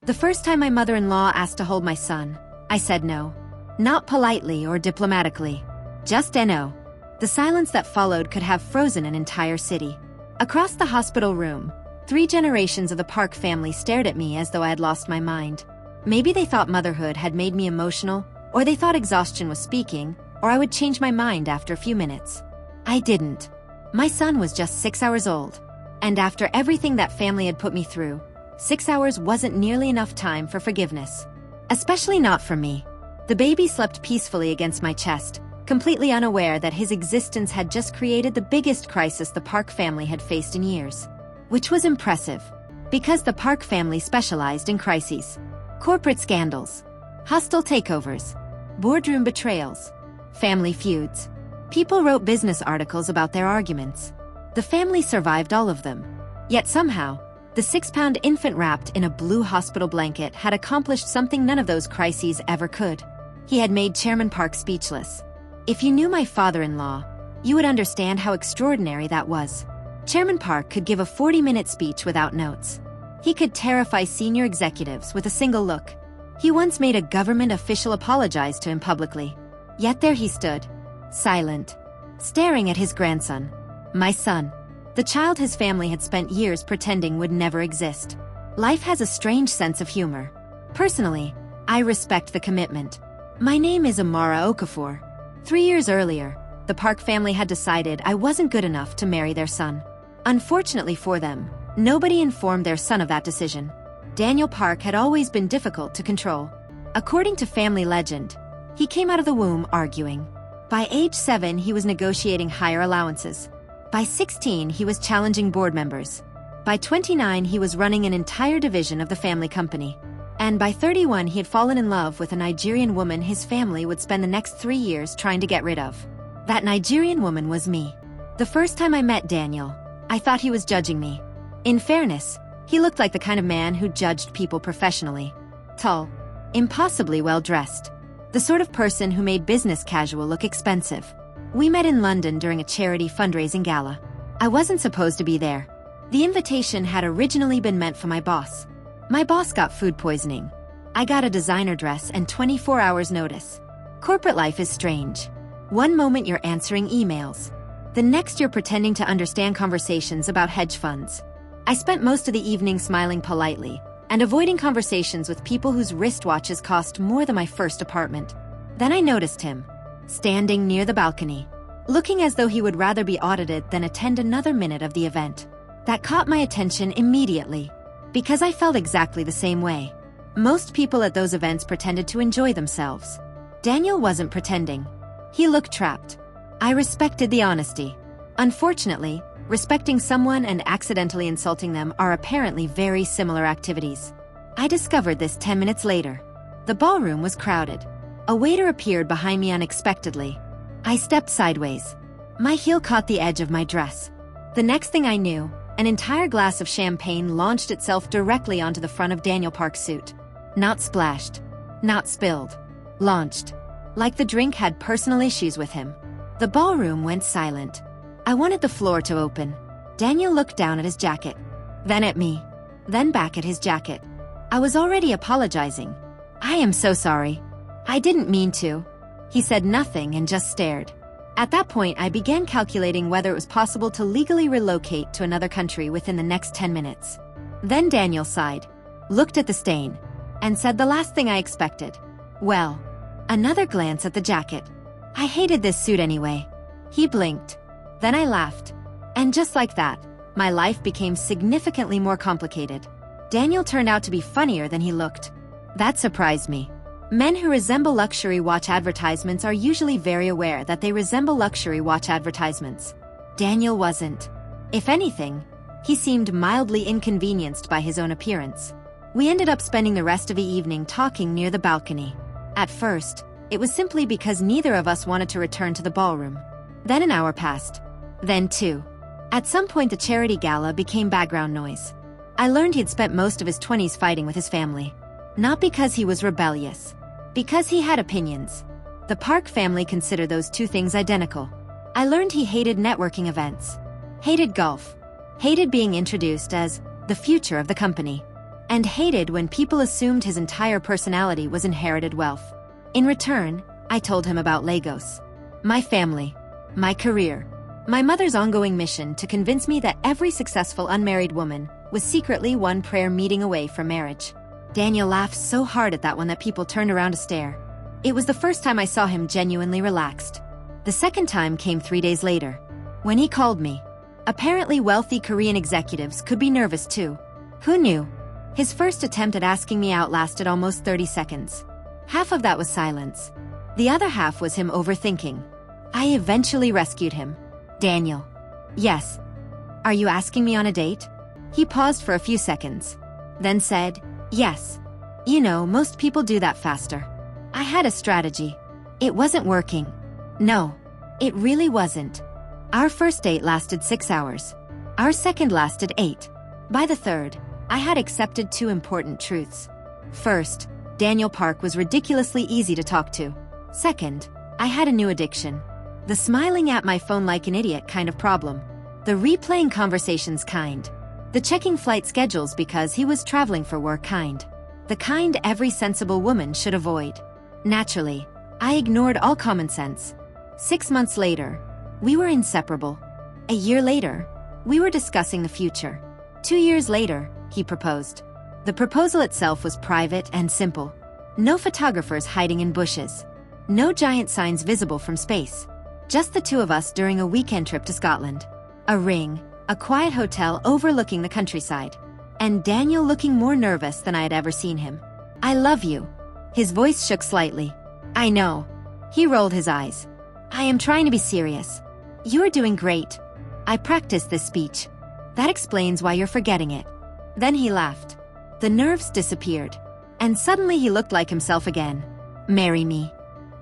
The first time my mother-in-law asked to hold my son, I said no. Not politely or diplomatically. Just no. The silence that followed could have frozen an entire city. Across the hospital room, 3 generations of the Park family stared at me as though I had lost my mind. Maybe they thought motherhood had made me emotional, or they thought exhaustion was speaking, or I would change my mind after a few minutes. I didn't. My son was just 6 hours old. And after everything that family had put me through, 6 hours wasn't nearly enough time for forgiveness. Especially not for me. The baby slept peacefully against my chest, completely unaware that his existence had just created the biggest crisis the Park family had faced in years. Which was impressive, because the Park family specialized in crises. Corporate scandals, hostile takeovers, boardroom betrayals, family feuds. People wrote business articles about their arguments. The family survived all of them. Yet somehow, the 6-pound infant wrapped in a blue hospital blanket had accomplished something none of those crises ever could. He had made Chairman Park speechless. If you knew my father-in-law, you would understand how extraordinary that was. Chairman Park could give a 40-minute speech without notes. He could terrify senior executives with a single look. He once made a government official apologize to him publicly. Yet there he stood, silent, staring at his grandson, my son, the child his family had spent years pretending would never exist. Life has a strange sense of humor. Personally, I respect the commitment. My name is Amara Okafor. 3 years earlier, the Park family had decided I wasn't good enough to marry their son. Unfortunately for them, nobody informed their son of that decision. Daniel Park had always been difficult to control. According to family legend, he came out of the womb arguing. By age 7, he was negotiating higher allowances. By 16, he was challenging board members. By 29, he was running an entire division of the family company. And by 31, he had fallen in love with a Nigerian woman his family would spend the next 3 years trying to get rid of. That Nigerian woman was me. The first time I met Daniel, I thought he was judging me. In fairness, he looked like the kind of man who judged people professionally. Tall, impossibly well-dressed. The sort of person who made business casual look expensive. We met in London during a charity fundraising gala. I wasn't supposed to be there. The invitation had originally been meant for my boss. My boss got food poisoning. I got a designer dress and 24 hours notice. Corporate life is strange. One moment you're answering emails. The next you're pretending to understand conversations about hedge funds. I spent most of the evening smiling politely and avoiding conversations with people whose wristwatches cost more than my first apartment. Then I noticed him, standing near the balcony, looking as though he would rather be audited than attend another minute of the event. That caught my attention immediately, because I felt exactly the same way. Most people at those events pretended to enjoy themselves. Daniel wasn't pretending. He looked trapped. I respected the honesty. Unfortunately, respecting someone and accidentally insulting them are apparently very similar activities. I discovered this 10 minutes later. The ballroom was crowded. A waiter appeared behind me unexpectedly. I stepped sideways. My heel caught the edge of my dress. The next thing I knew, an entire glass of champagne launched itself directly onto the front of Daniel Park's suit. Not splashed. Not spilled. Launched. Like the drink had personal issues with him. The ballroom went silent. I wanted the floor to open. Daniel looked down at his jacket. Then at me. Then back at his jacket. I was already apologizing. I am so sorry. I didn't mean to. He said nothing and just stared. At that point, I began calculating whether it was possible to legally relocate to another country within the next 10 minutes. Then Daniel sighed, looked at the stain, and said the last thing I expected. Well, another glance at the jacket. I hated this suit anyway. He blinked. Then I laughed. And just like that, my life became significantly more complicated. Daniel turned out to be funnier than he looked. That surprised me. Men who resemble luxury watch advertisements are usually very aware that they resemble luxury watch advertisements. Daniel wasn't. If anything, he seemed mildly inconvenienced by his own appearance. We ended up spending the rest of the evening talking near the balcony. At first, it was simply because neither of us wanted to return to the ballroom. Then an hour passed. Then 2. At some point the charity gala became background noise. I learned he had spent most of his 20s fighting with his family. Not because he was rebellious. Because he had opinions. The Park family considered those two things identical. I learned he hated networking events. Hated golf. Hated being introduced as the future of the company. and hated when people assumed his entire personality was inherited wealth. In return, I told him about Lagos, my family, my career, my mother's ongoing mission to convince me that every successful unmarried woman was secretly one prayer meeting away from marriage. Daniel laughed so hard at that one that people turned around to stare. It was the first time I saw him genuinely relaxed. The second time came 3 days later, when he called me. Apparently wealthy Korean executives could be nervous too. Who knew? His first attempt at asking me out lasted almost 30 seconds. Half of that was silence. The other half was him overthinking. I eventually rescued him. Daniel. Yes. Are you asking me on a date? He paused for a few seconds, then said, yes. You know, most people do that faster. I had a strategy. It wasn't working. No, it really wasn't. Our first date lasted 6 hours. Our second lasted 8. By the third, I had accepted 2 important truths. First, Daniel Park was ridiculously easy to talk to. Second, I had a new addiction. The smiling at my phone like an idiot kind of problem. The replaying conversations kind. The checking flight schedules because he was traveling for work kind. The kind every sensible woman should avoid. Naturally, I ignored all common sense. 6 months later, we were inseparable. A year later, we were discussing the future. 2 years later, he proposed. The proposal itself was private and simple. No photographers hiding in bushes. No giant signs visible from space. Just the 2 of us during a weekend trip to Scotland. A ring, a quiet hotel overlooking the countryside. And Daniel looking more nervous than I had ever seen him. I love you. His voice shook slightly. I know. He rolled his eyes. I am trying to be serious. You're doing great. I practiced this speech. That explains why you're forgetting it. Then he laughed. The nerves disappeared. And suddenly he looked like himself again. Marry me.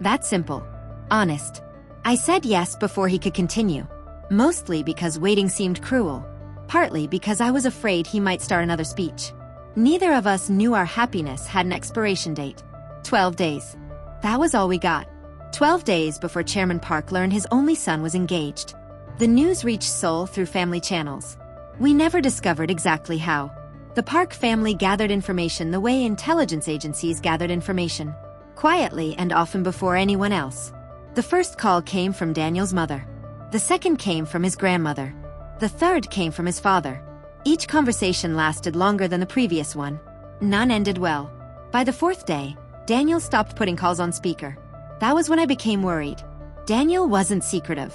That simple. Honest. I said yes before he could continue. Mostly because waiting seemed cruel. Partly because I was afraid he might start another speech. Neither of us knew our happiness had an expiration date. 12 days. That was all we got. 12 days before Chairman Park learned his only son was engaged. The news reached Seoul through family channels. We never discovered exactly how. The Park family gathered information the way intelligence agencies gathered information. Quietly and often before anyone else. The first call came from Daniel's mother. The second came from his grandmother. The third came from his father. Each conversation lasted longer than the previous one. None ended well. By the 4th day, Daniel stopped putting calls on speaker. That was when I became worried. Daniel wasn't secretive.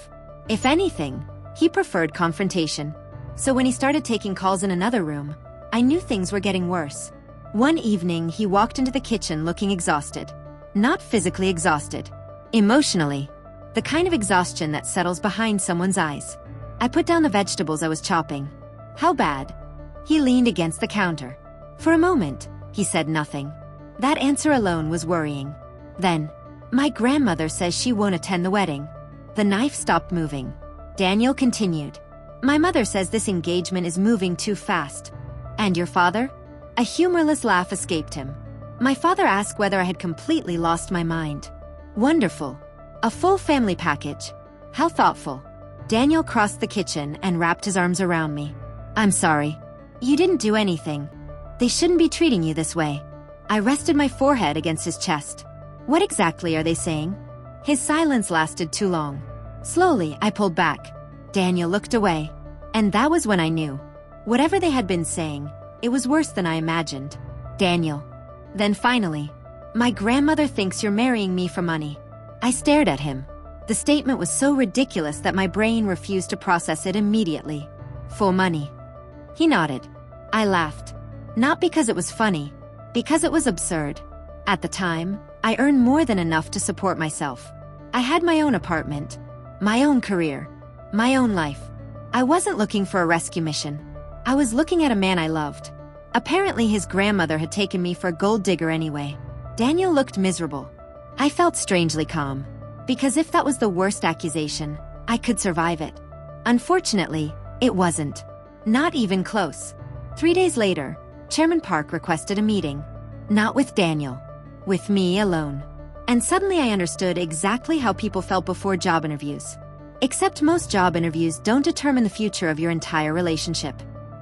If anything, he preferred confrontation. So when he started taking calls in another room, I knew things were getting worse. One evening, he walked into the kitchen looking exhausted. Not physically exhausted. Emotionally. The kind of exhaustion that settles behind someone's eyes. I put down the vegetables I was chopping. How bad? He leaned against the counter. For a moment, he said nothing. That answer alone was worrying. Then, my grandmother says she won't attend the wedding. The knife stopped moving. Daniel continued. My mother says this engagement is moving too fast. And your father? A humorless laugh escaped him. My father asked whether I had completely lost my mind. Wonderful. A full family package. How thoughtful. Daniel crossed the kitchen and wrapped his arms around me. I'm sorry. You didn't do anything. They shouldn't be treating you this way. I rested my forehead against his chest. What exactly are they saying? His silence lasted too long. Slowly, I pulled back. Daniel looked away. And that was when I knew. Whatever they had been saying, it was worse than I imagined. Daniel. Then finally, my grandmother thinks you're marrying me for money. I stared at him. The statement was so ridiculous that my brain refused to process it immediately. For money. He nodded. I laughed. Not because it was funny, because it was absurd. At the time, I earned more than enough to support myself. I had my own apartment, my own career, my own life. I wasn't looking for a rescue mission. I was looking at a man I loved. Apparently his grandmother had taken me for a gold digger anyway. Daniel looked miserable. I felt strangely calm. Because if that was the worst accusation, I could survive it. Unfortunately, it wasn't. Not even close. 3 days later, Chairman Park requested a meeting. Not with Daniel. With me alone. And suddenly I understood exactly how people felt before job interviews. Except most job interviews don't determine the future of your entire relationship.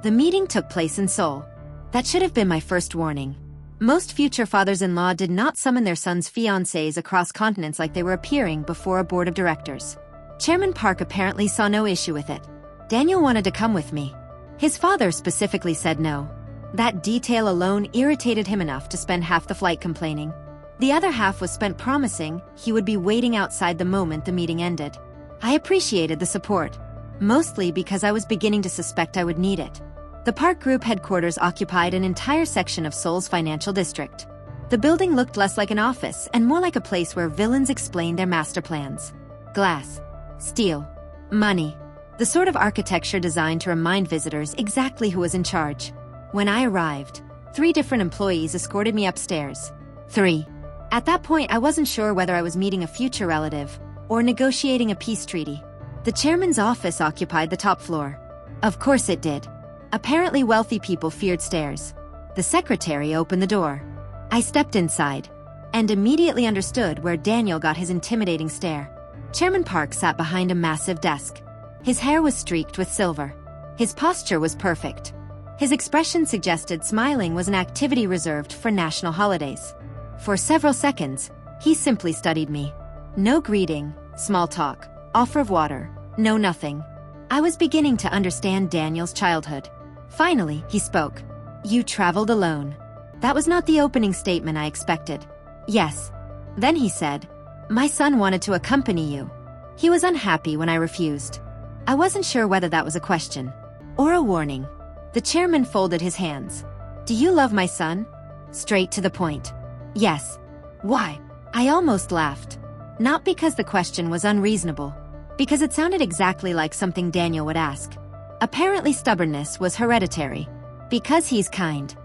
The meeting took place in Seoul. That should have been my first warning. Most future fathers-in-law did not summon their sons' fiancés across continents like they were appearing before a board of directors. Chairman Park apparently saw no issue with it. Daniel wanted to come with me. His father specifically said no. That detail alone irritated him enough to spend half the flight complaining. The other half was spent promising he would be waiting outside the moment the meeting ended. I appreciated the support, mostly because I was beginning to suspect I would need it. The Park Group headquarters occupied an entire section of Seoul's financial district. The building looked less like an office and more like a place where villains explained their master plans. Glass, steel, money. The sort of architecture designed to remind visitors exactly who was in charge. When I arrived, 3 different employees escorted me upstairs. 3. At that point, I wasn't sure whether I was meeting a future relative or negotiating a peace treaty. The chairman's office occupied the top floor. Of course it did. Apparently wealthy people feared stairs. The secretary opened the door. I stepped inside and immediately understood where Daniel got his intimidating stare. Chairman Park sat behind a massive desk. His hair was streaked with silver. His posture was perfect. His expression suggested smiling was an activity reserved for national holidays. For several seconds, he simply studied me. No greeting, small talk, offer of water, no nothing. I was beginning to understand Daniel's childhood. Finally, he spoke. You traveled alone. That was not the opening statement I expected. Yes. Then he said, my son wanted to accompany you. He was unhappy when I refused. I wasn't sure whether that was a question or a warning. The chairman folded his hands. Do you love my son? Straight to the point. Yes. Why? I almost laughed. Not because the question was unreasonable, because it sounded exactly like something Daniel would ask. Apparently stubbornness was hereditary. Because he's kind.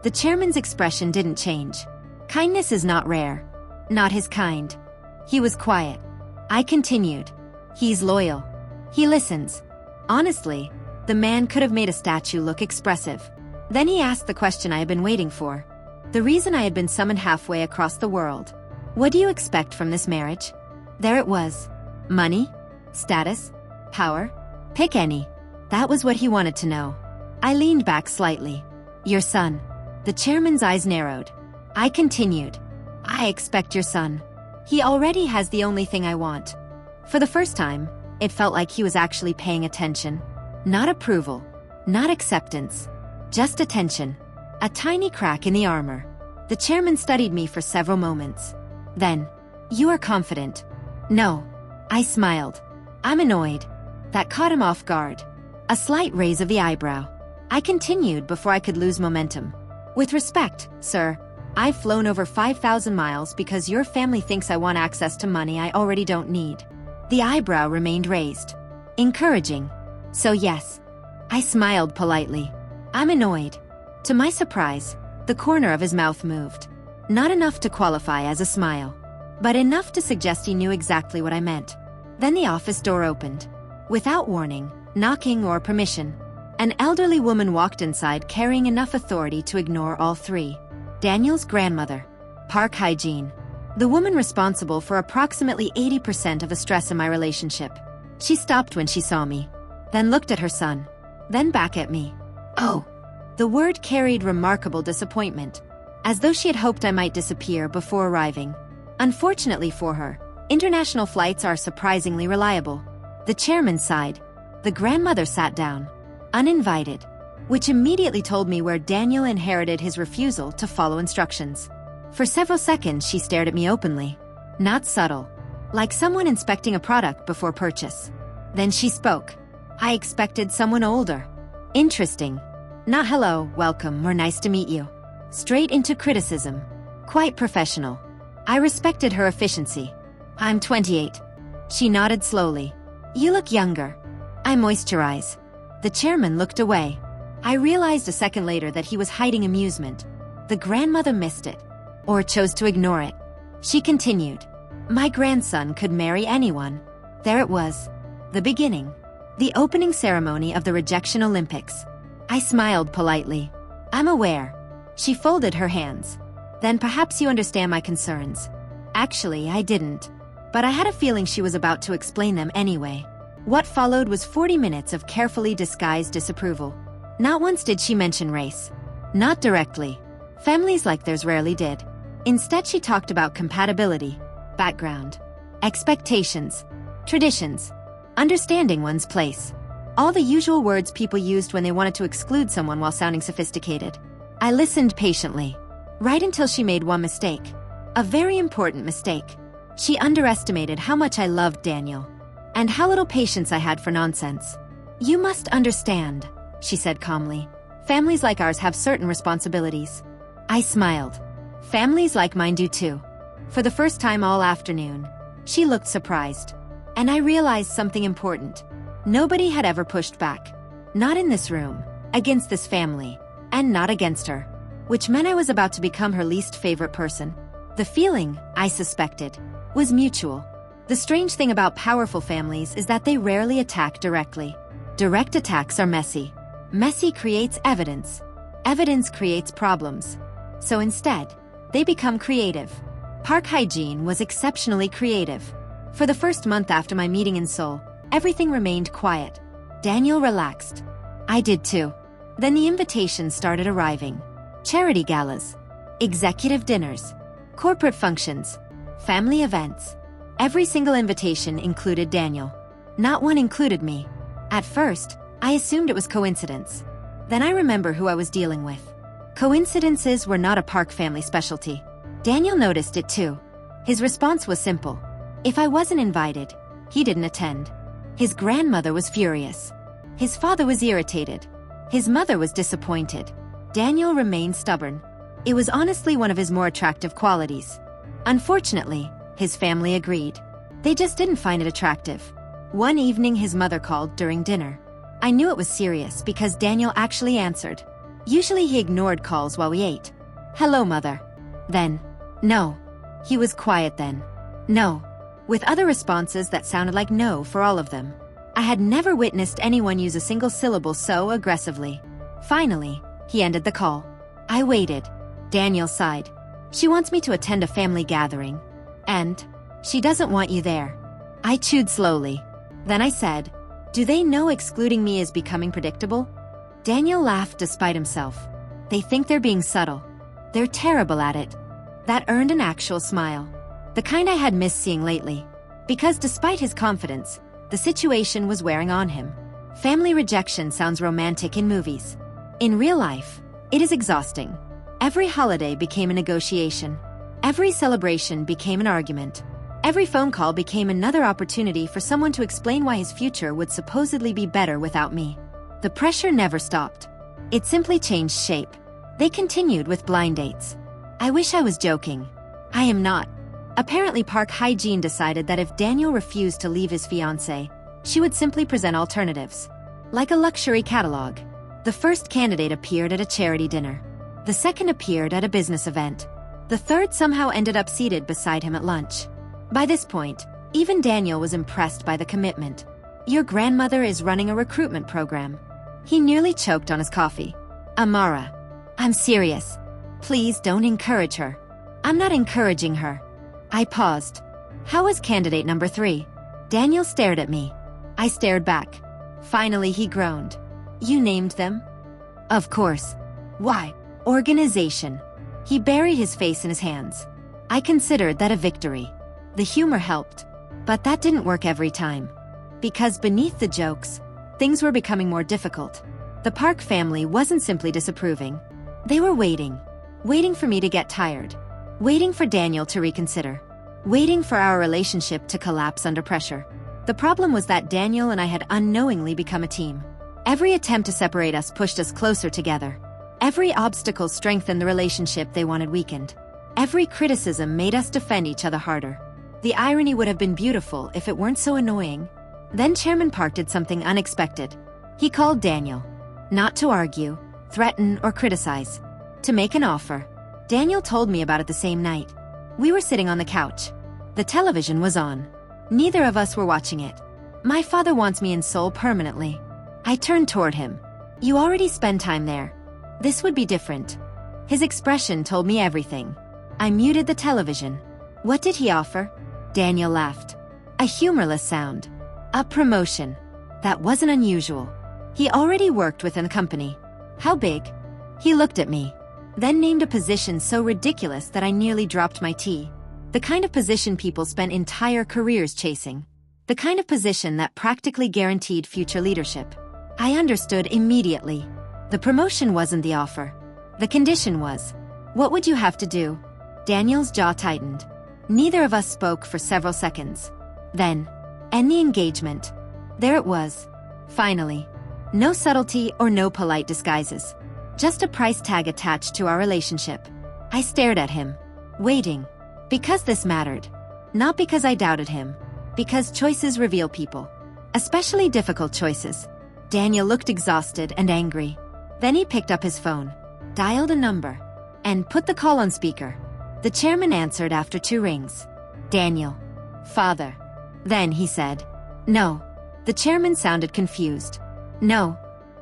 The chairman's expression didn't change. Kindness is not rare. Not his kind. He was quiet. I continued. He's loyal. He listens. Honestly, the man could have made a statue look expressive. Then he asked the question I had been waiting for. The reason I had been summoned halfway across the world. What do you expect from this marriage? There it was. Money? Status? Power? Pick any. That was what he wanted to know. I leaned back slightly. Your son. The chairman's eyes narrowed. I continued. I expect your son. He already has the only thing I want. For the first time, it felt like he was actually paying attention. Not approval. Not acceptance. Just attention. A tiny crack in the armor. The chairman studied me for several moments. Then, you are confident. No. I smiled. I'm annoyed. That caught him off guard. A slight raise of the eyebrow. I continued before I could lose momentum. With respect, sir, I've flown over 5,000 miles because your family thinks I want access to money I already don't need. The eyebrow remained raised. Encouraging. So yes. I smiled politely. I'm annoyed. To my surprise, the corner of his mouth moved. Not enough to qualify as a smile, but enough to suggest he knew exactly what I meant. Then the office door opened. Without warning, knocking or permission, an elderly woman walked inside carrying enough authority to ignore all 3. Daniel's grandmother. Park hygiene. The woman responsible for approximately 80% of the stress in my relationship. She stopped when she saw me, then looked at her son, then back at me. Oh. The word carried remarkable disappointment, as though she had hoped I might disappear before arriving. Unfortunately for her, international flights are surprisingly reliable. The chairman sighed. The grandmother sat down, uninvited, which immediately told me where Daniel inherited his refusal to follow instructions. For several seconds she stared at me openly. Not subtle, like someone inspecting a product before purchase. Then she spoke. I expected someone older. Interesting. Not hello, welcome, or nice to meet you. Straight into criticism. Quite professional. I respected her efficiency. I'm 28. She nodded slowly. You look younger. I moisturize. The chairman looked away. I realized a second later that he was hiding amusement. The grandmother missed it, or chose to ignore it. She continued. My grandson could marry anyone. There it was. The beginning. The opening ceremony of the rejection Olympics. I smiled politely. I'm aware. She folded her hands. Then perhaps you understand my concerns. Actually, I didn't. But I had a feeling she was about to explain them anyway. What followed was 40 minutes of carefully disguised disapproval. Not once did she mention race. Not directly. Families like theirs rarely did. Instead, she talked about compatibility, background, expectations, traditions, understanding one's place. All the usual words people used when they wanted to exclude someone while sounding sophisticated. I listened patiently, right until she made one mistake. A very important mistake. She underestimated how much I loved Daniel, and how little patience I had for nonsense. "You must understand," she said calmly. "Families like ours have certain responsibilities." I smiled. Families like mine do too. For the first time all afternoon, she looked surprised. And I realized something important. Nobody had ever pushed back. Not in this room, against this family, and not against her. Which meant I was about to become her least favorite person. The feeling, I suspected, was mutual. The strange thing about powerful families is that they rarely attack directly. Direct attacks are messy. Messy creates evidence. Evidence creates problems. So instead, they become creative. Park Hygiene was exceptionally creative. For the first month after my meeting in Seoul, everything remained quiet. Daniel relaxed. I did too. Then the invitations started arriving. Charity galas, executive dinners, corporate functions, family events. Every single invitation included Daniel. Not one included me. At first, I assumed it was coincidence. Then I remember who I was dealing with. Coincidences were not a Park family specialty. Daniel noticed it too. His response was simple. If I wasn't invited, he didn't attend. His grandmother was furious. His father was irritated. His mother was disappointed. Daniel remained stubborn. It was honestly one of his more attractive qualities. Unfortunately, his family agreed. They just didn't find it attractive. One evening his mother called during dinner. I knew it was serious because Daniel actually answered. Usually he ignored calls while we ate. "Hello, mother." Then, "No." He was quiet then. "No." With other responses that sounded like no for all of them. I had never witnessed anyone use a single syllable so aggressively. Finally, he ended the call. I waited. Daniel sighed. "She wants me to attend a family gathering. And she doesn't want you there." I chewed slowly. Then I said, "Do they know excluding me is becoming predictable?" Daniel laughed despite himself. "They think they're being subtle. They're terrible at it." That earned an actual smile. The kind I had missed seeing lately. Because despite his confidence, the situation was wearing on him. Family rejection sounds romantic in movies. In real life, it is exhausting. Every holiday became a negotiation. Every celebration became an argument. Every phone call became another opportunity for someone to explain why his future would supposedly be better without me. The pressure never stopped. It simply changed shape. They continued with blind dates. I wish I was joking. I am not. Apparently Park Hygiene decided that if Daniel refused to leave his fiancée, she would simply present alternatives. Like a luxury catalog. The first candidate appeared at a charity dinner. The second appeared at a business event. The third somehow ended up seated beside him at lunch. By this point, even Daniel was impressed by the commitment. "Your grandmother is running a recruitment program." He nearly choked on his coffee. "Amara, I'm serious. Please don't encourage her." "I'm not encouraging her." I paused. "How was candidate number 3? Daniel stared at me. I stared back. Finally he groaned. "You named them?" "Of course." "Why?" "Organization." He buried his face in his hands. I considered that a victory. The humor helped. But that didn't work every time. Because beneath the jokes, things were becoming more difficult. The Park family wasn't simply disapproving. They were waiting. Waiting for me to get tired. Waiting for Daniel to reconsider. Waiting for our relationship to collapse under pressure. The problem was that Daniel and I had unknowingly become a team. Every attempt to separate us pushed us closer together. Every obstacle strengthened the relationship they wanted weakened. Every criticism made us defend each other harder. The irony would have been beautiful if it weren't so annoying. Then Chairman Park did something unexpected. He called Daniel. Not to argue, threaten, or criticize. To make an offer. Daniel told me about it the same night. We were sitting on the couch. The television was on. Neither of us were watching it. "My father wants me in Seoul permanently." I turned toward him. "You already spend time there. This would be different." His expression told me everything. I muted the television. "What did he offer?" Daniel laughed. A humorless sound. "A promotion." That wasn't unusual. He already worked within the company. "How big?" He looked at me, then named a position so ridiculous that I nearly dropped my tea. The kind of position people spent entire careers chasing. The kind of position that practically guaranteed future leadership. I understood immediately. The promotion wasn't the offer. The condition was. What would you have to do? Daniel's jaw tightened. Neither of us spoke for several seconds. Then, end the engagement. There it was. Finally. No subtlety or no polite disguises. Just a price tag attached to our relationship. I stared at him, waiting. Because this mattered. Not because I doubted him. Because choices reveal people. Especially difficult choices. Daniel looked exhausted and angry. Then he picked up his phone, dialed a number, and put the call on speaker. The chairman answered after 2 rings. Daniel. Father. Then he said, "No." The chairman sounded confused. "No.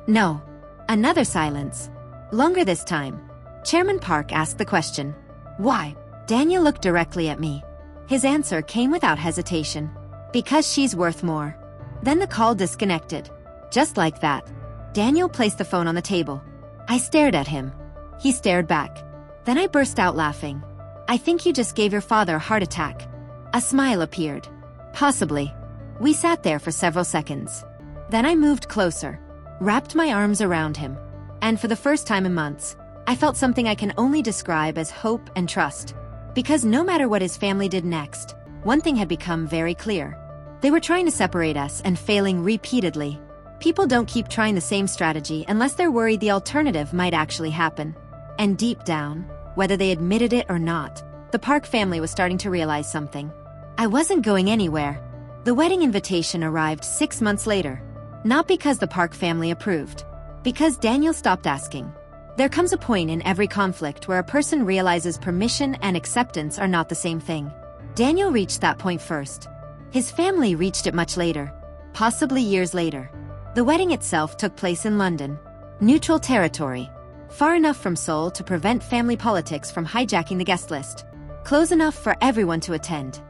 No." Another silence. Longer this time. Chairman Park asked the question. "Why?" Daniel looked directly at me. His answer came without hesitation. "Because she's worth more." Then the call disconnected. Just like that. Daniel placed the phone on the table. I stared at him. He stared back. Then I burst out laughing. "I think you just gave your father a heart attack." A smile appeared. "Possibly." We sat there for several seconds. Then I moved closer, wrapped my arms around him. And for the first time in months, I felt something I can only describe as hope and trust. Because no matter what his family did next, one thing had become very clear. They were trying to separate us and failing repeatedly. People don't keep trying the same strategy unless they're worried the alternative might actually happen. And deep down, whether they admitted it or not, the Park family was starting to realize something. I wasn't going anywhere. The wedding invitation arrived 6 months later. Not because the Park family approved. Because Daniel stopped asking. There comes a point in every conflict where a person realizes permission and acceptance are not the same thing. Daniel reached that point first. His family reached it much later. Possibly years later. The wedding itself took place in London. Neutral territory. Far enough from Seoul to prevent family politics from hijacking the guest list. Close enough for everyone to attend.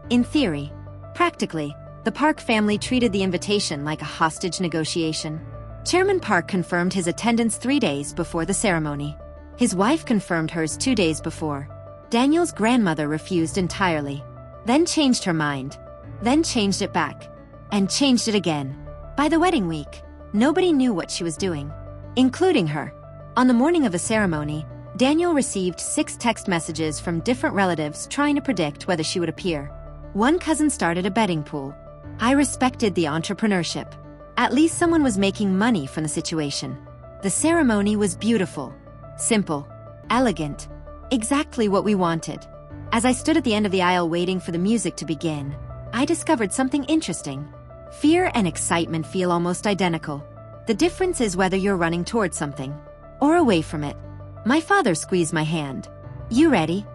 In theory. Practically, the Park family treated the invitation like a hostage negotiation. Chairman Park confirmed his attendance 3 days before the ceremony. His wife confirmed hers 2 days before. Daniel's grandmother refused entirely. Then changed her mind. Then changed it back. And changed it again. By the wedding week, nobody knew what she was doing. Including her. On the morning of the ceremony, Daniel received 6 text messages from different relatives trying to predict whether she would appear. One cousin started a betting pool. I respected the entrepreneurship. At least someone was making money from the situation. The ceremony was beautiful. Simple. Elegant. Exactly what we wanted. As I stood at the end of the aisle waiting for the music to begin, I discovered something interesting. Fear and excitement feel almost identical. The difference is whether you're running towards something or away from it. My father squeezed my hand. "You ready?"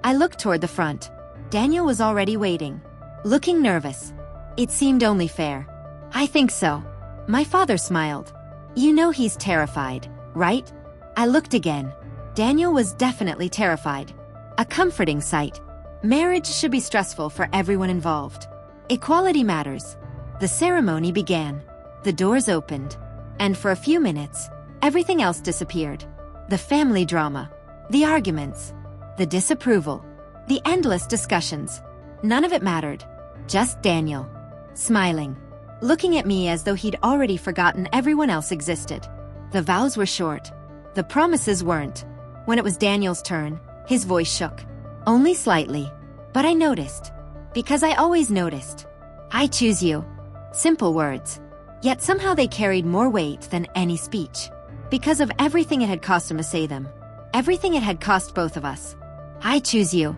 I looked toward the front. Daniel was already waiting, looking nervous. It seemed only fair. "I think so." My father smiled. "You know he's terrified, right?" I looked again. Daniel was definitely terrified. A comforting sight. Marriage should be stressful for everyone involved. Equality matters. The ceremony began. The doors opened. And for a few minutes, everything else disappeared. The family drama. The arguments. The disapproval. The endless discussions. None of it mattered. Just Daniel. Smiling. Looking at me as though he'd already forgotten everyone else existed. The vows were short. The promises weren't. When it was Daniel's turn, his voice shook. Only slightly. But I noticed. Because I always noticed. "I choose you." Simple words. Yet somehow they carried more weight than any speech. Because of everything it had cost him to say them. Everything it had cost both of us. "I choose you."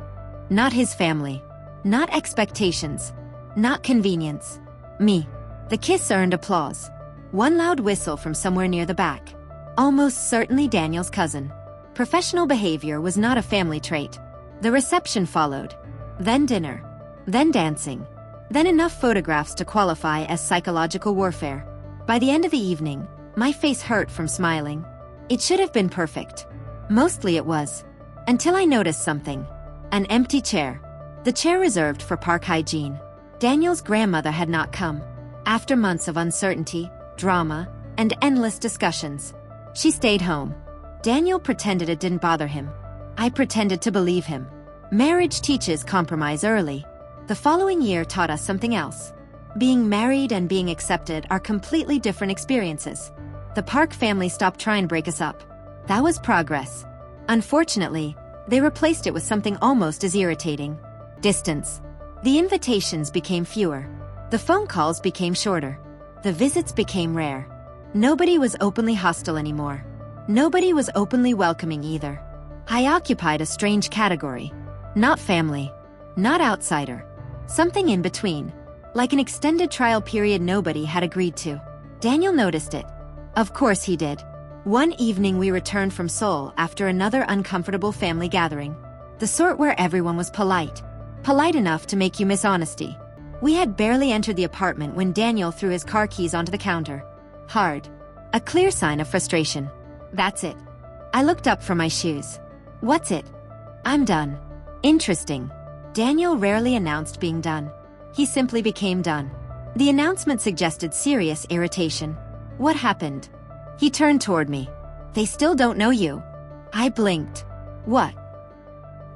Not his family. Not expectations. Not convenience. Me. The kiss earned applause. One loud whistle from somewhere near the back. Almost certainly Daniel's cousin. Professional behavior was not a family trait. The reception followed. Then dinner. Then dancing. Then enough photographs to qualify as psychological warfare. By the end of the evening, my face hurt from smiling. It should have been perfect. Mostly it was. Until I noticed something. An empty chair. The chair reserved for Park hygiene. Daniel's grandmother had not come. After months of uncertainty, drama, and endless discussions. She stayed home. Daniel pretended it didn't bother him. I pretended to believe him. Marriage teaches compromise early. The following year taught us something else. Being married and being accepted are completely different experiences. The Park family stopped trying to break us up. That was progress. Unfortunately, they replaced it with something almost as irritating: distance. The invitations became fewer. The phone calls became shorter. The visits became rare. Nobody was openly hostile anymore. Nobody was openly welcoming either. I occupied a strange category. Not family. Not outsider. Something in between. Like an extended trial period nobody had agreed to. Daniel noticed it. Of course he did. One evening we returned from Seoul after another uncomfortable family gathering. The sort where everyone was polite. Polite enough to make you miss honesty. We had barely entered the apartment when Daniel threw his car keys onto the counter. Hard. A clear sign of frustration. That's it. I looked up from my shoes. What's it? I'm done. Interesting. Daniel rarely announced being done. He simply became done. The announcement suggested serious irritation. What happened? He turned toward me. They still don't know you. I blinked. What?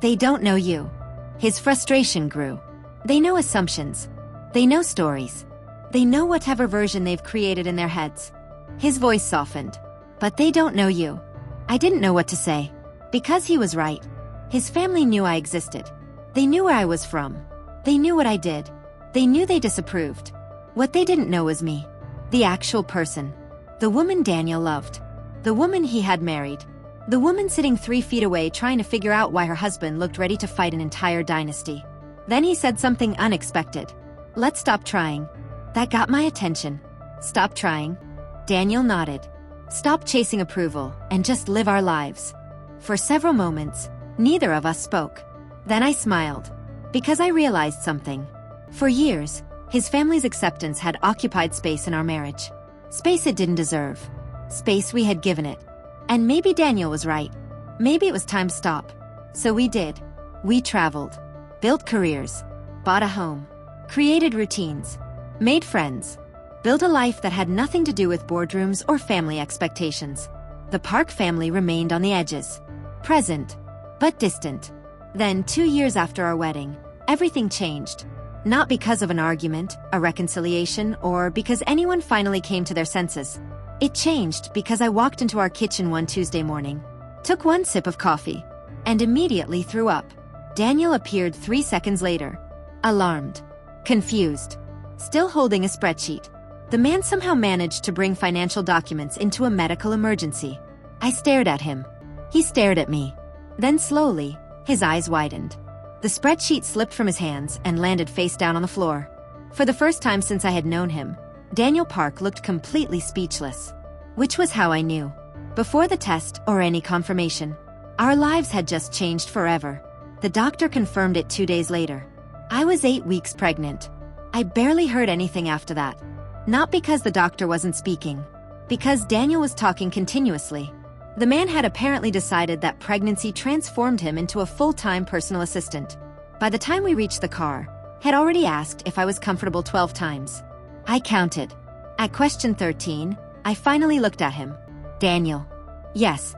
They don't know you. His frustration grew. They know assumptions. They know stories. They know whatever version they've created in their heads. His voice softened. But they don't know you. I didn't know what to say. Because he was right. His family knew I existed. They knew where I was from. They knew what I did. They knew they disapproved. What they didn't know was me. The actual person. The woman Daniel loved. The woman he had married. The woman sitting 3 feet away trying to figure out why her husband looked ready to fight an entire dynasty. Then he said something unexpected. Let's stop trying. That got my attention. Stop trying. Daniel nodded. Stop chasing approval and just live our lives. For several moments, neither of us spoke. Then I smiled. Because I realized something. For years, his family's acceptance had occupied space in our marriage. Space it didn't deserve. Space we had given it. And maybe Daniel was right. Maybe it was time to stop. So we did. We traveled. Built careers. Bought a home. Created routines. Made friends. Built a life that had nothing to do with boardrooms or family expectations. The Park family remained on the edges. Present. But distant. Then, 2 years after our wedding, everything changed. Not because of an argument, a reconciliation, or because anyone finally came to their senses. It changed because I walked into our kitchen one Tuesday morning, took one sip of coffee, and immediately threw up. Daniel appeared 3 seconds later. Alarmed. Confused. Still holding a spreadsheet. The man somehow managed to bring financial documents into a medical emergency. I stared at him. He stared at me. Then slowly, his eyes widened. The spreadsheet slipped from his hands and landed face down on the floor. For the first time since I had known him, Daniel Park looked completely speechless. Which was how I knew. Before the test or any confirmation, our lives had just changed forever. The doctor confirmed it 2 days later. I was 8 weeks pregnant. I barely heard anything after that. Not because the doctor wasn't speaking. Because Daniel was talking continuously. The man had apparently decided that pregnancy transformed him into a full-time personal assistant. By the time we reached the car, had already asked if I was comfortable 12 times. I counted. At question 13, I finally looked at him. Daniel. Yes.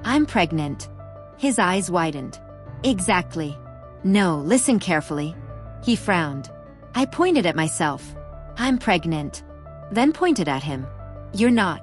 I'm pregnant. His eyes widened. Exactly. No, listen carefully. He frowned. I pointed at myself. I'm pregnant. Then pointed at him. You're not.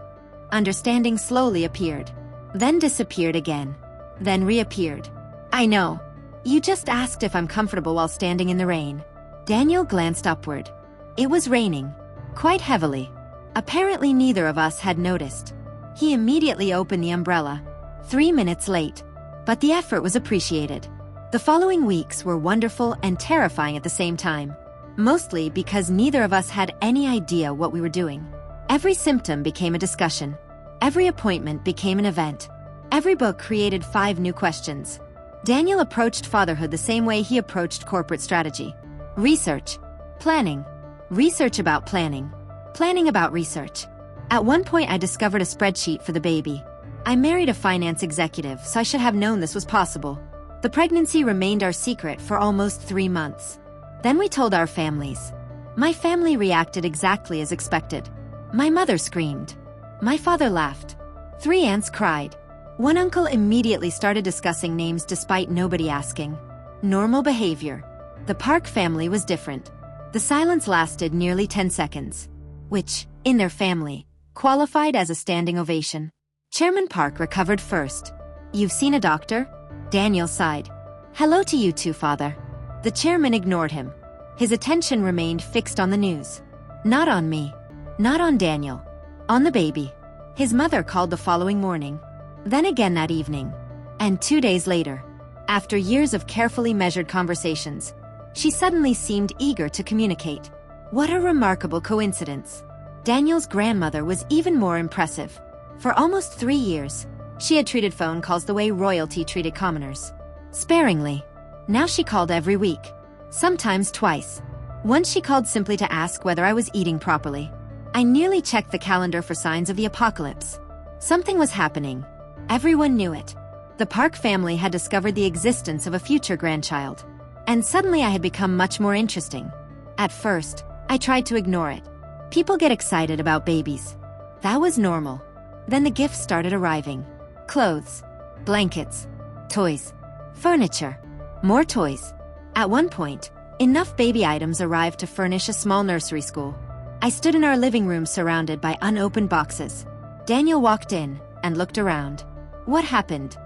Understanding slowly appeared. Then disappeared again. Then reappeared. I know. You just asked if I'm comfortable while standing in the rain. Daniel glanced upward. It was raining. Quite heavily. Apparently neither of us had noticed. He immediately opened the umbrella. 3 minutes late. But the effort was appreciated. The following weeks were wonderful and terrifying at the same time. Mostly because neither of us had any idea what we were doing. Every symptom became a discussion. Every appointment became an event. Every book created 5 new questions. Daniel approached fatherhood the same way he approached corporate strategy. Research. Planning. Research about planning. Planning about research. At one point I discovered a spreadsheet for the baby. I married a finance executive, so I should have known this was possible. The pregnancy remained our secret for almost 3 months. Then we told our families. My family reacted exactly as expected. My mother screamed. My father laughed. 3 aunts cried. One uncle immediately started discussing names despite nobody asking. Normal behavior. The Park family was different. The silence lasted nearly 10 seconds, which, in their family, qualified as a standing ovation. Chairman Park recovered first. "You've seen a doctor?" Daniel sighed. "Hello to you too, father." The chairman ignored him. His attention remained fixed on the news. Not on me. Not on Daniel. On the baby. His mother called the following morning. Then again that evening. And 2 days later. After years of carefully measured conversations, she suddenly seemed eager to communicate. What a remarkable coincidence. Daniel's grandmother was even more impressive. For almost 3 years, she had treated phone calls the way royalty treated commoners. Sparingly. Now she called every week. Sometimes twice. Once she called simply to ask whether I was eating properly. I nearly checked the calendar for signs of the apocalypse. Something was happening. Everyone knew it. The Park family had discovered the existence of a future grandchild. And suddenly I had become much more interesting. At first, I tried to ignore it. People get excited about babies. That was normal. Then the gifts started arriving. Clothes, blankets, toys, furniture, more toys. At one point, enough baby items arrived to furnish a small nursery school. I stood in our living room surrounded by unopened boxes. Daniel walked in and looked around. "What happened?"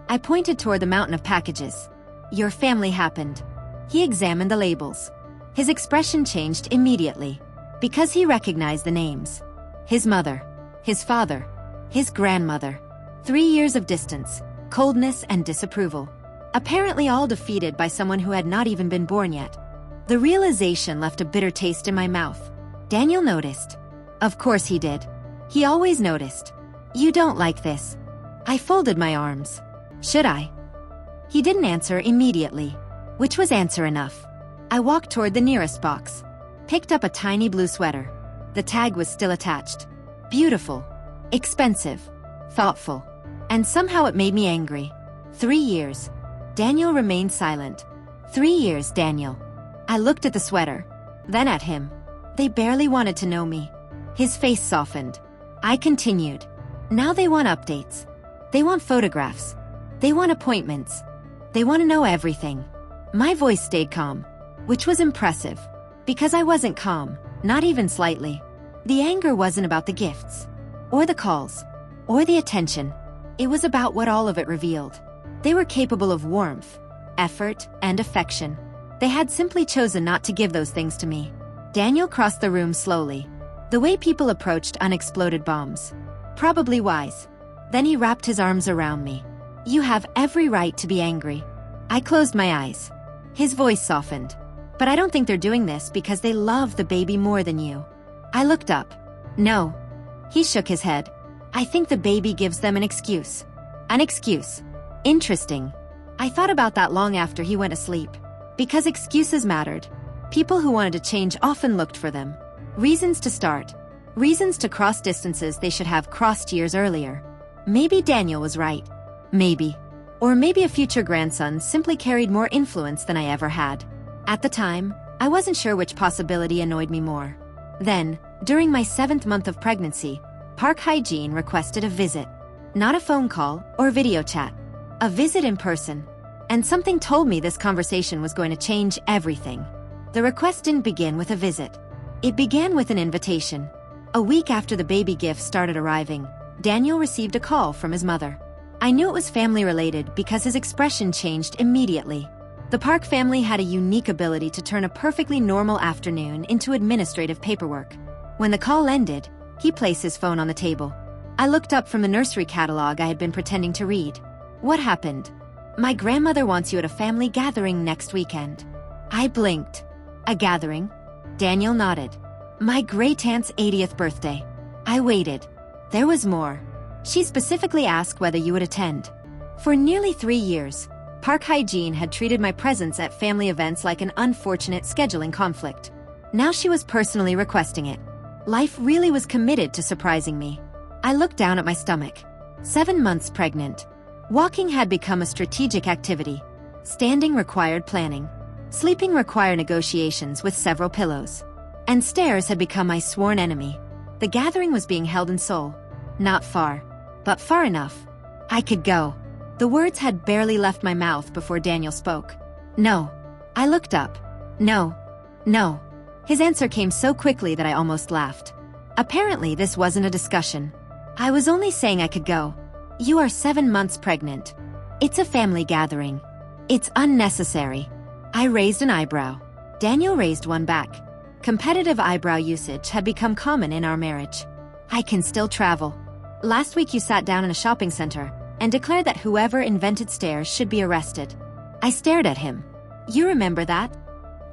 I pointed toward the mountain of packages. "Your family happened." He examined the labels. His expression changed immediately, because he recognized the names. His mother, his father, his grandmother. 3 years of distance, coldness and disapproval. Apparently all defeated by someone who had not even been born yet. The realization left a bitter taste in my mouth. Daniel noticed. Of course he did. He always noticed. "You don't like this." I folded my arms. "Should I?" He didn't answer immediately, which was answer enough. I walked toward the nearest box, picked up a tiny blue sweater. The tag was still attached. Beautiful, expensive, thoughtful, and somehow it made me angry. 3 years. Daniel remained silent. 3 years, Daniel. I looked at the sweater, then at him. They barely wanted to know me. His face softened. I continued. Now they want updates. They want photographs. They want appointments. They want to know everything. My voice stayed calm, which was impressive, because I wasn't calm, not even slightly. The anger wasn't about the gifts, or the calls, or the attention. It was about what all of it revealed. They were capable of warmth, effort, and affection. They had simply chosen not to give those things to me. Daniel crossed the room slowly, the way people approached unexploded bombs. Probably wise. Then he wrapped his arms around me. "You have every right to be angry." I closed my eyes. His voice softened. "But I don't think they're doing this because they love the baby more than you." I looked up. "No." He shook his head. "I think the baby gives them an excuse." An excuse. Interesting. I thought about that long after he went asleep. Because excuses mattered. People who wanted to change often looked for them. Reasons to start. Reasons to cross distances they should have crossed years earlier. Maybe Daniel was right. Maybe. Or maybe a future grandson simply carried more influence than I ever had. At the time, I wasn't sure which possibility annoyed me more. Then, during my 7th month of pregnancy, Park Hygiene requested a visit. Not a phone call or video chat. A visit in person. And something told me this conversation was going to change everything. The request didn't begin with a visit. It began with an invitation. A week after the baby gifts started arriving, Daniel received a call from his mother. I knew it was family-related because his expression changed immediately. The Park family had a unique ability to turn a perfectly normal afternoon into administrative paperwork. When the call ended, he placed his phone on the table. I looked up from the nursery catalog I had been pretending to read. "What happened?" "My grandmother wants you at a family gathering next weekend." I blinked. "A gathering?" Daniel nodded. "My great-aunt's 80th birthday." I waited. There was more. "She specifically asked whether you would attend." For nearly 3 years, Park Hygiene had treated my presence at family events like an unfortunate scheduling conflict. Now she was personally requesting it. Life really was committed to surprising me. I looked down at my stomach. 7 months pregnant. Walking had become a strategic activity. Standing required planning. Sleeping required negotiations with several pillows. And stairs had become my sworn enemy. The gathering was being held in Seoul. Not far, but far enough. I could go. The words had barely left my mouth before Daniel spoke. No. I looked up. No. No. His answer came so quickly that I almost laughed. Apparently, this wasn't a discussion. I was only saying I could go. You are 7 months pregnant. It's a family gathering. It's unnecessary. I raised an eyebrow. Daniel raised one back. Competitive eyebrow usage had become common in our marriage. I can still travel. Last week you sat down in a shopping center and declared that whoever invented stairs should be arrested. I stared at him. You remember that?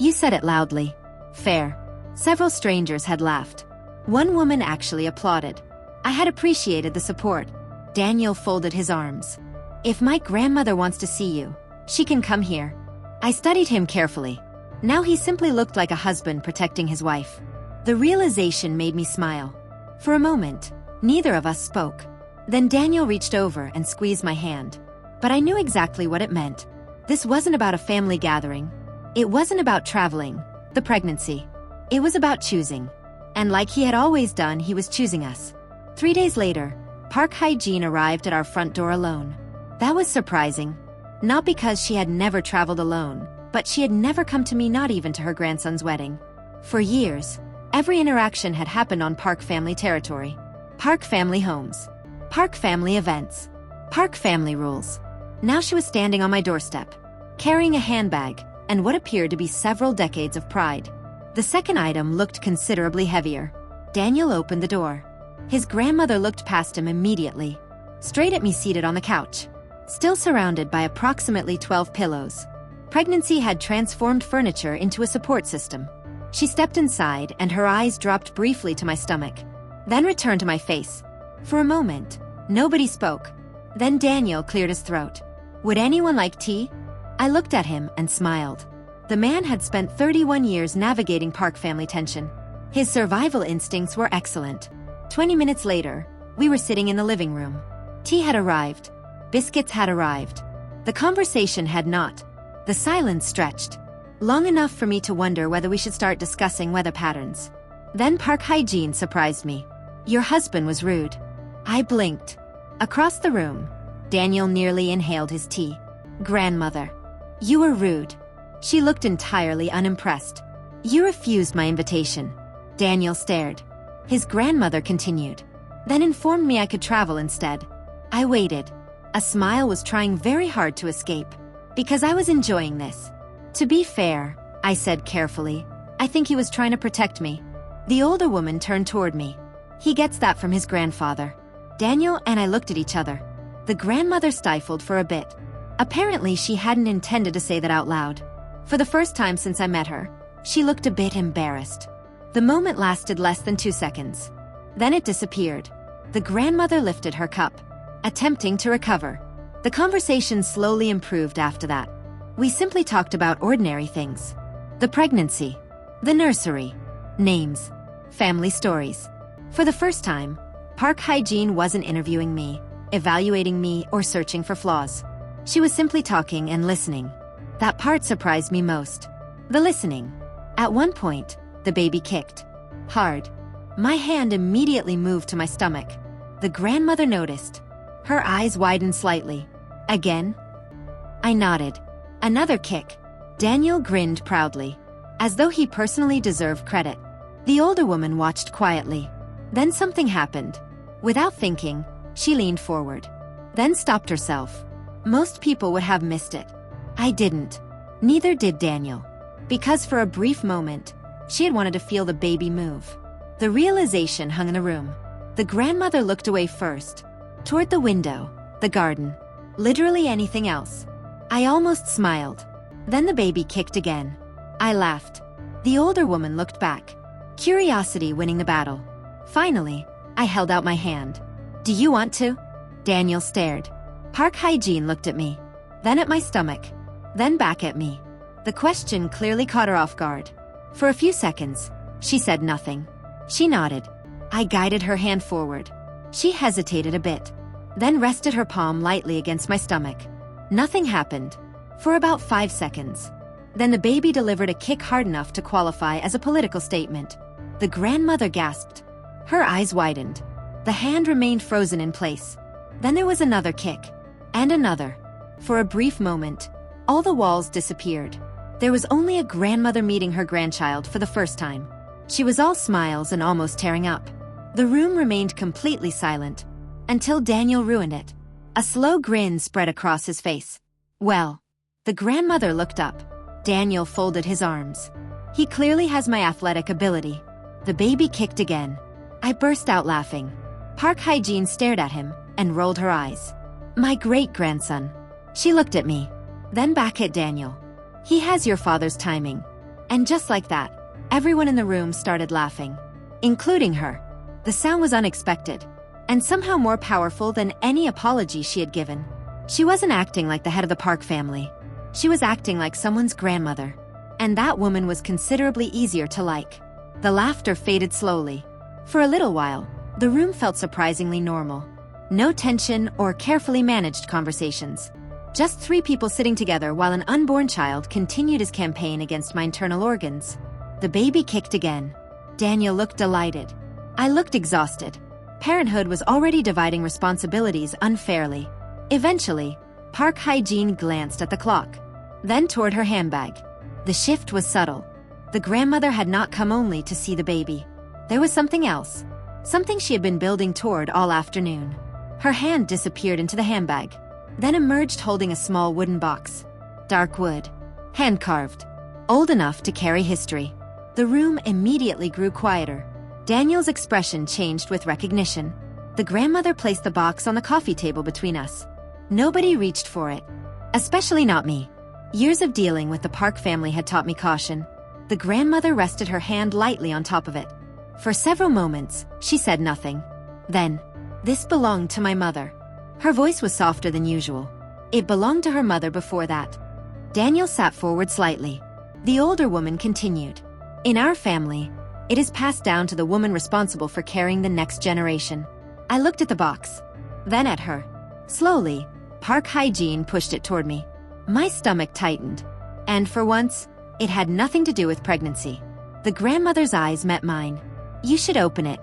You said it loudly. Fair. Several strangers had laughed. One woman actually applauded. I had appreciated the support. Daniel folded his arms. If my grandmother wants to see you, she can come here. I studied him carefully. Now he simply looked like a husband protecting his wife. The realization made me smile. For a moment, neither of us spoke. Then Daniel reached over and squeezed my hand. But I knew exactly what it meant. This wasn't about a family gathering. It wasn't about traveling, the pregnancy. It was about choosing. And like he had always done, he was choosing us. 3 days later, Park Hyejin arrived at our front door alone. That was surprising. Not because she had never traveled alone, but she had never come to me, not even to her grandson's wedding. For years, every interaction had happened on Park family territory. Park family homes. Park family events. Park family rules. Now she was standing on my doorstep, carrying a handbag and what appeared to be several decades of pride. The second item looked considerably heavier. Daniel opened the door. His grandmother looked past him immediately, straight at me seated on the couch, still surrounded by approximately 12 pillows. Pregnancy had transformed furniture into a support system. She stepped inside and her eyes dropped briefly to my stomach, then returned to my face. For a moment, nobody spoke. Then Daniel cleared his throat. Would anyone like tea? I looked at him and smiled. The man had spent 31 years navigating Park family tension. His survival instincts were excellent. 20 minutes later, we were sitting in the living room. Tea had arrived. Biscuits had arrived. The conversation had not. The silence stretched. Long enough for me to wonder whether we should start discussing weather patterns. Then Park Hyejin surprised me. Your husband was rude. I blinked. Across the room, Daniel nearly inhaled his tea. Grandmother. You were rude. She looked entirely unimpressed. You refused my invitation. Daniel stared. His grandmother continued. Then informed me I could travel instead. I waited. A smile was trying very hard to escape. Because I was enjoying this. To be fair, I said carefully, I think he was trying to protect me. The older woman turned toward me. He gets that from his grandfather. Daniel and I looked at each other. The grandmother stifled for a bit. Apparently she hadn't intended to say that out loud. For the first time since I met her, she looked a bit embarrassed. The moment lasted less than 2 seconds. Then it disappeared. The grandmother lifted her cup, attempting to recover. The conversation slowly improved after that. We simply talked about ordinary things. The pregnancy, the nursery, names, family stories. For the first time, Park Hyejin wasn't interviewing me, evaluating me, or searching for flaws. She was simply talking and listening. That part surprised me most. The listening. At one point, the baby kicked. Hard. My hand immediately moved to my stomach. The grandmother noticed. Her eyes widened slightly. Again? I nodded. Another kick. Daniel grinned proudly, as though he personally deserved credit. The older woman watched quietly. Then something happened. Without thinking, she leaned forward, then stopped herself. Most people would have missed it. I didn't. Neither did Daniel. Because for a brief moment, she had wanted to feel the baby move. The realization hung in the room. The grandmother looked away first, toward the window, the garden, literally anything else. I almost smiled. Then the baby kicked again. I laughed. The older woman looked back, curiosity winning the battle. Finally, I held out my hand. Do you want to? Daniel stared. Park Hyejin looked at me, then at my stomach, then back at me. The question clearly caught her off guard. For a few seconds, she said nothing. She nodded. I guided her hand forward. She hesitated a bit, then rested her palm lightly against my stomach. Nothing happened. For about 5 seconds. Then the baby delivered a kick hard enough to qualify as a political statement. The grandmother gasped. Her eyes widened. The hand remained frozen in place. Then there was another kick. And another. For a brief moment, all the walls disappeared. There was only a grandmother meeting her grandchild for the first time. She was all smiles and almost tearing up. The room remained completely silent. Until Daniel ruined it. A slow grin spread across his face. Well. The grandmother looked up. Daniel folded his arms. He clearly has my athletic ability. The baby kicked again. I burst out laughing. Park Hye-jin stared at him and rolled her eyes. My great-grandson. She looked at me. Then back at Daniel. He has your father's timing. And just like that, everyone in the room started laughing. Including her. The sound was unexpected. And somehow more powerful than any apology she had given. She wasn't acting like the head of the Park family. She was acting like someone's grandmother. And that woman was considerably easier to like. The laughter faded slowly. For a little while, the room felt surprisingly normal. No tension or carefully managed conversations. Just 3 people sitting together while an unborn child continued his campaign against my internal organs. The baby kicked again. Daniel looked delighted. I looked exhausted. Parenthood was already dividing responsibilities unfairly. Eventually, Park Hye-jin glanced at the clock. Then toward her handbag. The shift was subtle. The grandmother had not come only to see the baby. There was something else. Something she had been building toward all afternoon. Her hand disappeared into the handbag. Then emerged holding a small wooden box. Dark wood. Hand-carved. Old enough to carry history. The room immediately grew quieter. Daniel's expression changed with recognition. The grandmother placed the box on the coffee table between us. Nobody reached for it. Especially not me. Years of dealing with the Park family had taught me caution. The grandmother rested her hand lightly on top of it. For several moments, she said nothing. Then, this belonged to my mother. Her voice was softer than usual. It belonged to her mother before that. Daniel sat forward slightly. The older woman continued. In our family, it is passed down to the woman responsible for carrying the next generation. I looked at the box. Then at her. Slowly, Park Hye-jin pushed it toward me. My stomach tightened. And for once, it had nothing to do with pregnancy. The grandmother's eyes met mine. You should open it.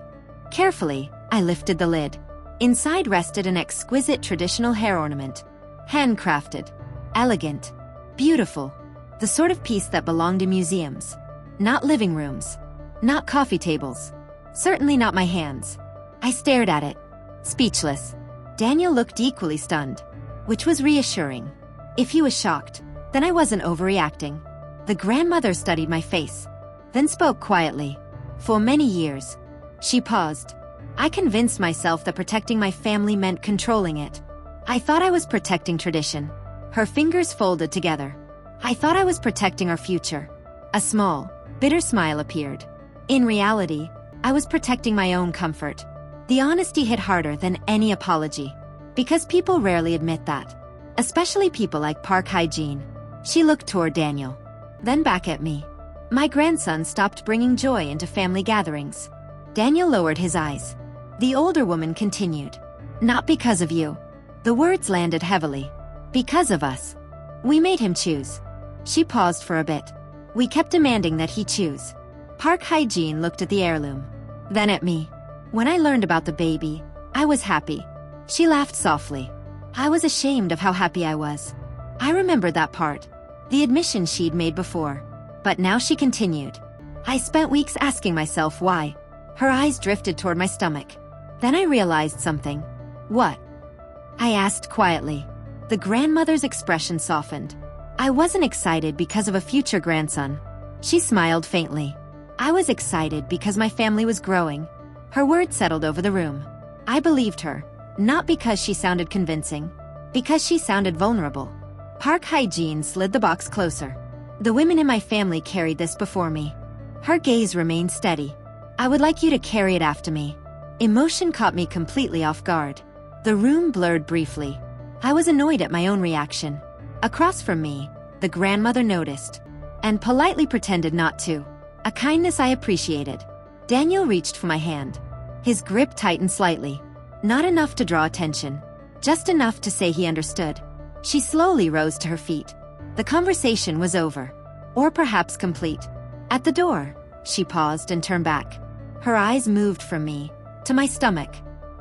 Carefully, I lifted the lid. Inside rested an exquisite traditional hair ornament. Handcrafted. Elegant. Beautiful. The sort of piece that belonged in museums. Not living rooms. Not coffee tables. Certainly not my hands. I stared at it. Speechless. Daniel looked equally stunned. Which was reassuring. If he was shocked, then I wasn't overreacting. The grandmother studied my face. Then spoke quietly. For many years. She paused. I convinced myself that protecting my family meant controlling it. I thought I was protecting tradition. Her fingers folded together. I thought I was protecting our future. A small, bitter smile appeared. In reality, I was protecting my own comfort. The honesty hit harder than any apology. Because people rarely admit that. Especially people like Park Hye-jin. She looked toward Daniel. Then back at me. My grandson stopped bringing joy into family gatherings. Daniel lowered his eyes. The older woman continued. Not because of you. The words landed heavily. Because of us. We made him choose. She paused for a bit. We kept demanding that he choose. Park Hye-jin looked at the heirloom. Then at me. When I learned about the baby, I was happy. She laughed softly. I was ashamed of how happy I was. I remembered that part. The admission she'd made before. But now she continued. I spent weeks asking myself why. Her eyes drifted toward my stomach. Then I realized something. What? I asked quietly. The grandmother's expression softened. I wasn't excited because of a future grandson. She smiled faintly. I was excited because my family was growing. Her words settled over the room. I believed her, not because she sounded convincing, because she sounded vulnerable. Park Hye-jin slid the box closer. The women in my family carried this before me. Her gaze remained steady. I would like you to carry it after me. Emotion caught me completely off guard. The room blurred briefly. I was annoyed at my own reaction. Across from me, the grandmother noticed, and politely pretended not to. A kindness I appreciated. Daniel reached for my hand. His grip tightened slightly. Not enough to draw attention. Just enough to say he understood. She slowly rose to her feet. The conversation was over. Or perhaps complete. At the door, she paused and turned back. Her eyes moved from me, to my stomach,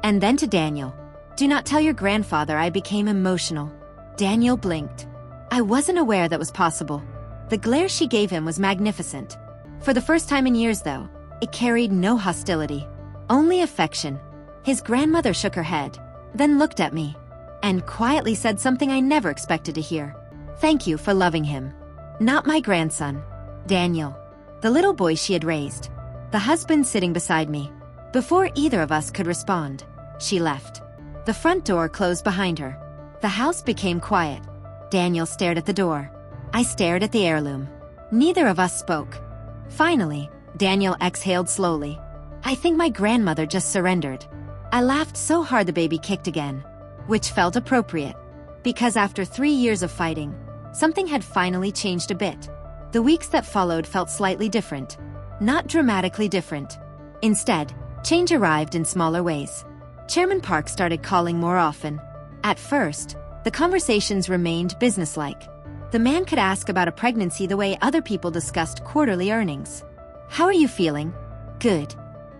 and then to Daniel. Do not tell your grandfather. I became emotional. Daniel blinked. I wasn't aware that was possible. The glare she gave him was magnificent. For the first time in years, though, it carried no hostility, only affection. His grandmother shook her head, then looked at me, and quietly said something I never expected to hear. Thank you for loving him. Not my grandson, Daniel, the little boy she had raised. The husband sitting beside me. Before either of us could respond, she left. The front door closed behind her. The house became quiet. Daniel stared at the door. I stared at the heirloom. Neither of us spoke. Finally, Daniel exhaled slowly. I think my grandmother just surrendered. I laughed so hard the baby kicked again, which felt appropriate, because after 3 years of fighting, something had finally changed a bit. The weeks that followed felt slightly different, not dramatically different. Instead, change arrived in smaller ways. Chairman Park started calling more often. At first, the conversations remained businesslike. The man could ask about a pregnancy the way other people discussed quarterly earnings. How are you feeling? Good.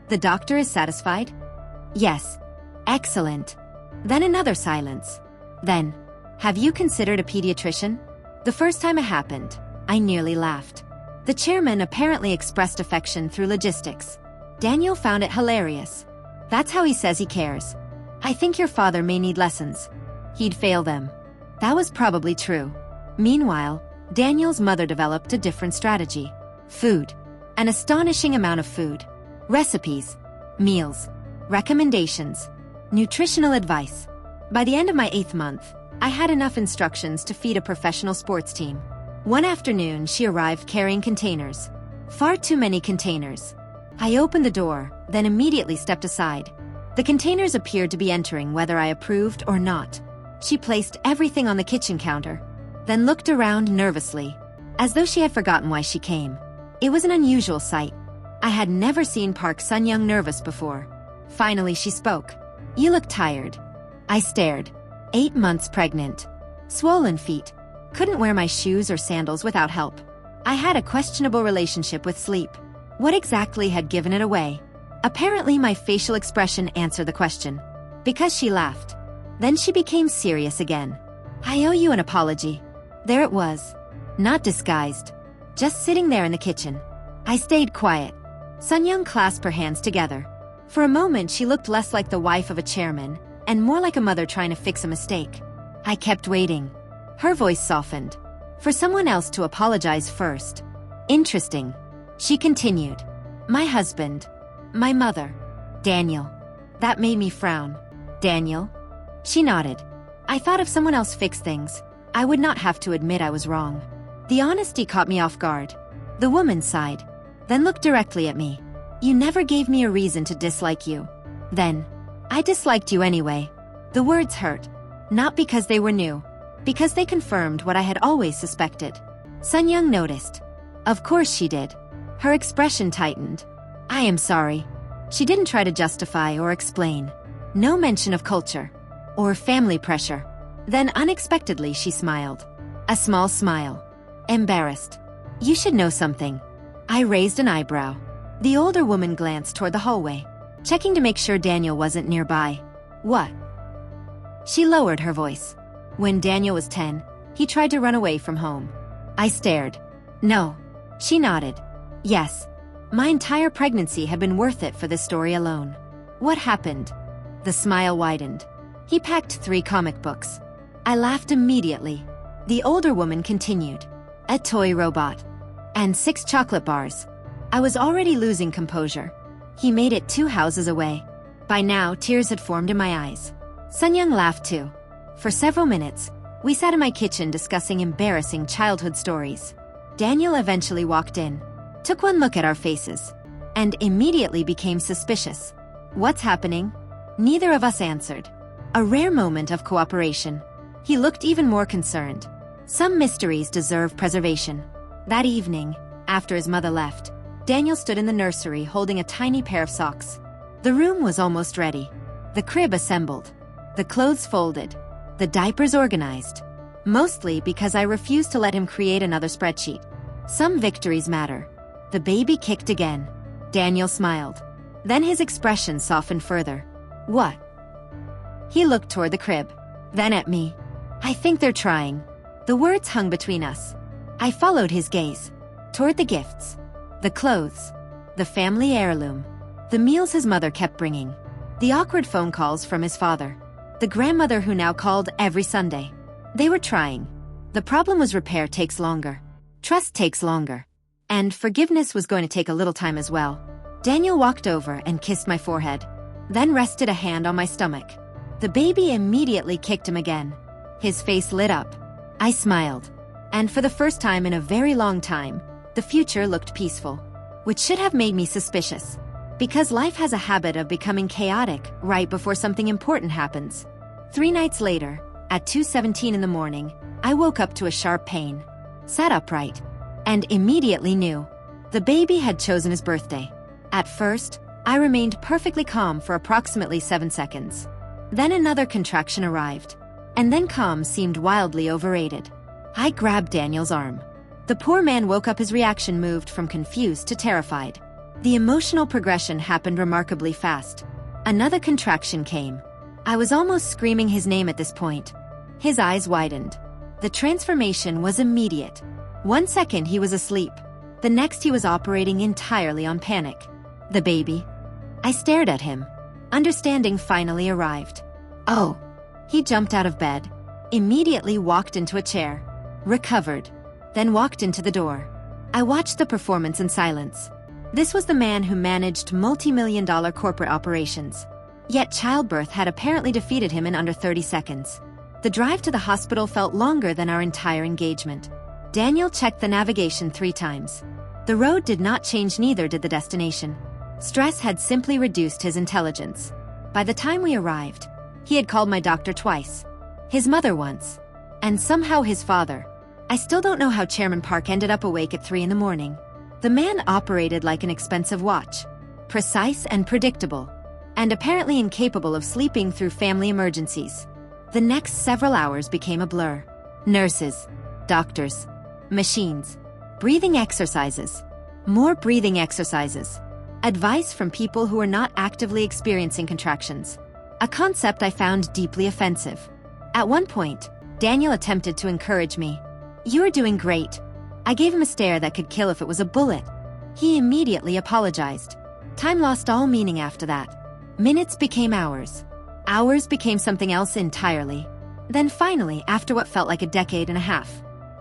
The doctor is satisfied? Yes. Excellent. Then another silence. Then, have you considered a pediatrician? The first time it happened, I nearly laughed. The chairman apparently expressed affection through logistics. Daniel found it hilarious. That's how he says he cares. I think your father may need lessons. He'd fail them. That was probably true. Meanwhile, Daniel's mother developed a different strategy. Food. An astonishing amount of food. Recipes. Meals. Recommendations. Nutritional advice. By the end of my 8th month, I had enough instructions to feed a professional sports team. One afternoon, she arrived carrying containers. Far too many containers. I opened the door, then immediately stepped aside. The containers appeared to be entering whether I approved or not. She placed everything on the kitchen counter, then looked around nervously, as though she had forgotten why she came. It was an unusual sight. I had never seen Park Sun-young nervous before. Finally, she spoke. You look tired. I stared. 8 months pregnant. Swollen feet. Couldn't wear my shoes or sandals without help. I had a questionable relationship with sleep. What exactly had given it away? Apparently, my facial expression answered the question. Because she laughed. Then she became serious again. I owe you an apology. There it was. Not disguised. Just sitting there in the kitchen. I stayed quiet. Sun-young clasped her hands together. For a moment, she looked less like the wife of a chairman, and more like a mother trying to fix a mistake. I kept waiting. Her voice softened. For someone else to apologize first. Interesting. She continued. My husband. My mother. Daniel. That made me frown. Daniel? She nodded. I thought if someone else fixed things, I would not have to admit I was wrong. The honesty caught me off guard. The woman sighed, then looked directly at me. You never gave me a reason to dislike you. Then, I disliked you anyway. The words hurt. Not because they were new, because they confirmed what I had always suspected. Sun-young noticed. Of course she did. Her expression tightened. I am sorry. She didn't try to justify or explain. No mention of culture or family pressure. Then unexpectedly she smiled. A small smile. Embarrassed. You should know something. I raised an eyebrow. The older woman glanced toward the hallway, checking to make sure Daniel wasn't nearby. What? She lowered her voice. When Daniel was 10, he tried to run away from home. I stared. No. She nodded. Yes. My entire pregnancy had been worth it for this story alone. What happened? The smile widened. He packed 3 comic books. I laughed immediately. The older woman continued. A toy robot. And 6 chocolate bars. I was already losing composure. He made it 2 houses away. By now, tears had formed in my eyes. Sun-young laughed too. For several minutes, we sat in my kitchen discussing embarrassing childhood stories. Daniel eventually walked in, took one look at our faces, and immediately became suspicious. What's happening? Neither of us answered. A rare moment of cooperation. He looked even more concerned. Some mysteries deserve preservation. That evening, after his mother left, Daniel stood in the nursery holding a tiny pair of socks. The room was almost ready. The crib assembled. The clothes folded. The diapers organized. Mostly because I refused to let him create another spreadsheet. Some victories matter. The baby kicked again. Daniel smiled. Then his expression softened further. What? He looked toward the crib, then at me. "I think they're trying." The words hung between us. I followed his gaze, toward the gifts, the clothes, the family heirloom, the meals his mother kept bringing, the awkward phone calls from his father, the grandmother who now called every Sunday. They were trying. The problem was repair takes longer. Trust takes longer. And forgiveness was going to take a little time as well. Daniel walked over and kissed my forehead, then rested a hand on my stomach. The baby immediately kicked him again. His face lit up. I smiled. And for the first time in a very long time, the future looked peaceful, which should have made me suspicious. Because life has a habit of becoming chaotic right before something important happens. 3 nights later, at 2:17 in the morning, I woke up to a sharp pain, sat upright, and immediately knew the baby had chosen his birthday. At first, I remained perfectly calm for approximately 7 seconds. Then another contraction arrived, and then calm seemed wildly overrated. I grabbed Daniel's arm. The poor man woke up. His reaction moved from confused to terrified. The emotional progression happened remarkably fast. Another contraction came. I was almost screaming his name at this point. His eyes widened. The transformation was immediate. 1 second he was asleep. The next he was operating entirely on panic. The baby? I stared at him. Understanding finally arrived. "Oh." He jumped out of bed, immediately walked into a chair, recovered, then walked into the door. I watched the performance in silence. This was the man who managed multi-million-dollar corporate operations. Yet childbirth had apparently defeated him in under 30 seconds. The drive to the hospital felt longer than our entire engagement. Daniel checked the navigation 3 times. The road did not change, neither did the destination. Stress had simply reduced his intelligence. By the time we arrived, he had called my doctor twice, his mother once, and somehow his father. I still don't know how Chairman Park ended up awake at 3 in the morning. The man operated like an expensive watch, precise and predictable, and apparently incapable of sleeping through family emergencies. The next several hours became a blur. Nurses, doctors, machines, breathing exercises, more breathing exercises, advice from people who were not actively experiencing contractions. A concept I found deeply offensive. At one point, Daniel attempted to encourage me. "You're doing great." I gave him a stare that could kill if it was a bullet. He immediately apologized. Time lost all meaning after that. Minutes became hours. Hours became something else entirely. Then finally, after what felt like a decade and a half,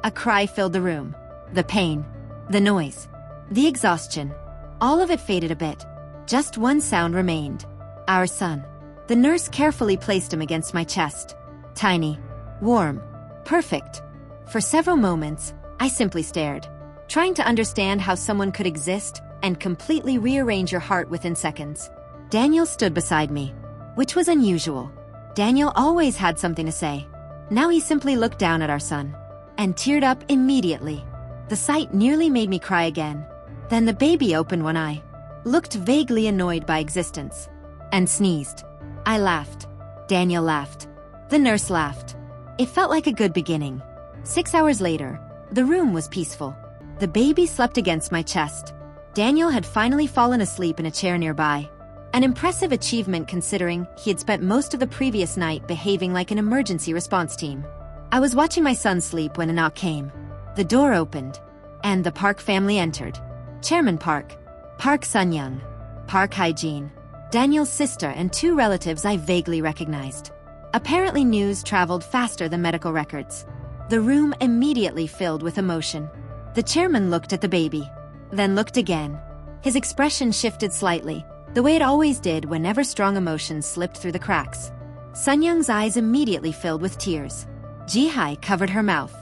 a cry filled the room. The pain, the noise, the exhaustion, all of it faded a bit. Just one sound remained. Our son. The nurse carefully placed him against my chest. Tiny, warm, perfect. For several moments, I simply stared, trying to understand how someone could exist and completely rearrange your heart within seconds. Daniel stood beside me, which was unusual. Daniel always had something to say. Now he simply looked down at our son and teared up immediately. The sight nearly made me cry again. Then the baby opened one eye, looked vaguely annoyed by existence, and sneezed. I laughed. Daniel laughed. The nurse laughed. It felt like a good beginning. 6 hours later, the room was peaceful. The baby slept against my chest. Daniel had finally fallen asleep in a chair nearby. An impressive achievement considering he had spent most of the previous night behaving like an emergency response team. I was watching my son sleep when a knock came. The door opened, and the Park family entered. Chairman Park, Park Sun-young, Park Hygiene, Daniel's sister, and 2 relatives I vaguely recognized. Apparently news traveled faster than medical records. The room immediately filled with emotion. The chairman looked at the baby, then looked again. His expression shifted slightly, the way it always did whenever strong emotions slipped through the cracks. Sun-young's eyes immediately filled with tears. Ji-hai covered her mouth.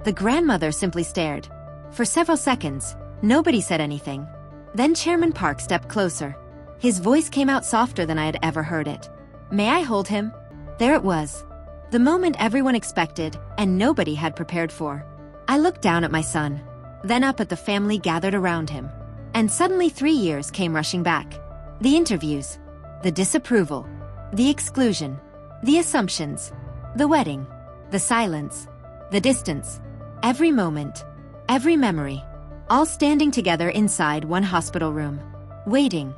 The grandmother simply stared. For several seconds, nobody said anything. Then Chairman Park stepped closer. His voice came out softer than I had ever heard it. "May I hold him?" There it was. The moment everyone expected and nobody had prepared for. I looked down at my son, then up at the family gathered around him. And suddenly 3 years came rushing back. The interviews, the disapproval, the exclusion, the assumptions, the wedding, the silence, the distance, every moment, every memory, all standing together inside one hospital room, waiting,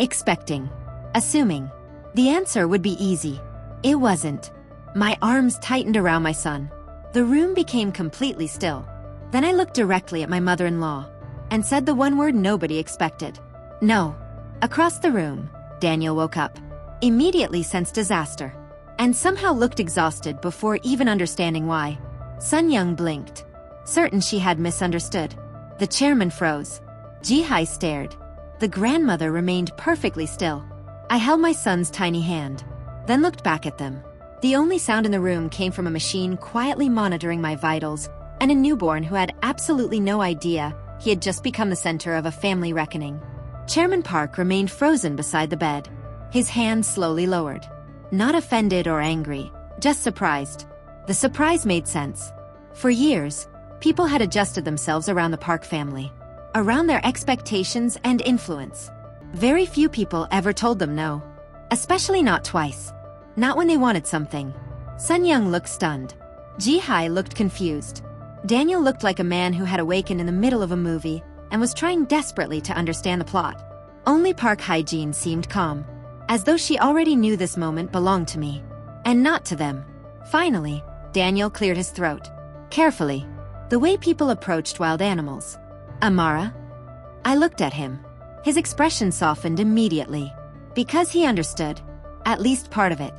expecting, assuming. The answer would be easy. It wasn't. My arms tightened around my son. The room became completely still. Then I looked directly at my mother-in-law and said the one word nobody expected. No. Across the room, Daniel woke up, immediately sensed disaster, and somehow looked exhausted before even understanding why. Sun Young blinked, certain she had misunderstood. The chairman froze. Ji-hai stared. The grandmother remained perfectly still. I held my son's tiny hand, then looked back at them. The only sound in the room came from a machine quietly monitoring my vitals, and a newborn who had absolutely no idea he had just become the center of a family reckoning. Chairman Park remained frozen beside the bed, his hands slowly lowered. Not offended or angry, just surprised. The surprise made sense. For years, people had adjusted themselves around the Park family, around their expectations and influence. Very few people ever told them no. Especially not twice. Not when they wanted something. Sun Young looked stunned. Ji-hai looked confused. Daniel looked like a man who had awakened in the middle of a movie and was trying desperately to understand the plot. Only Park Hyejin seemed calm, as though she already knew this moment belonged to me, and not to them. Finally, Daniel cleared his throat. Carefully, the way people approached wild animals. Amara? I looked at him. His expression softened immediately, because he understood, at least part of it.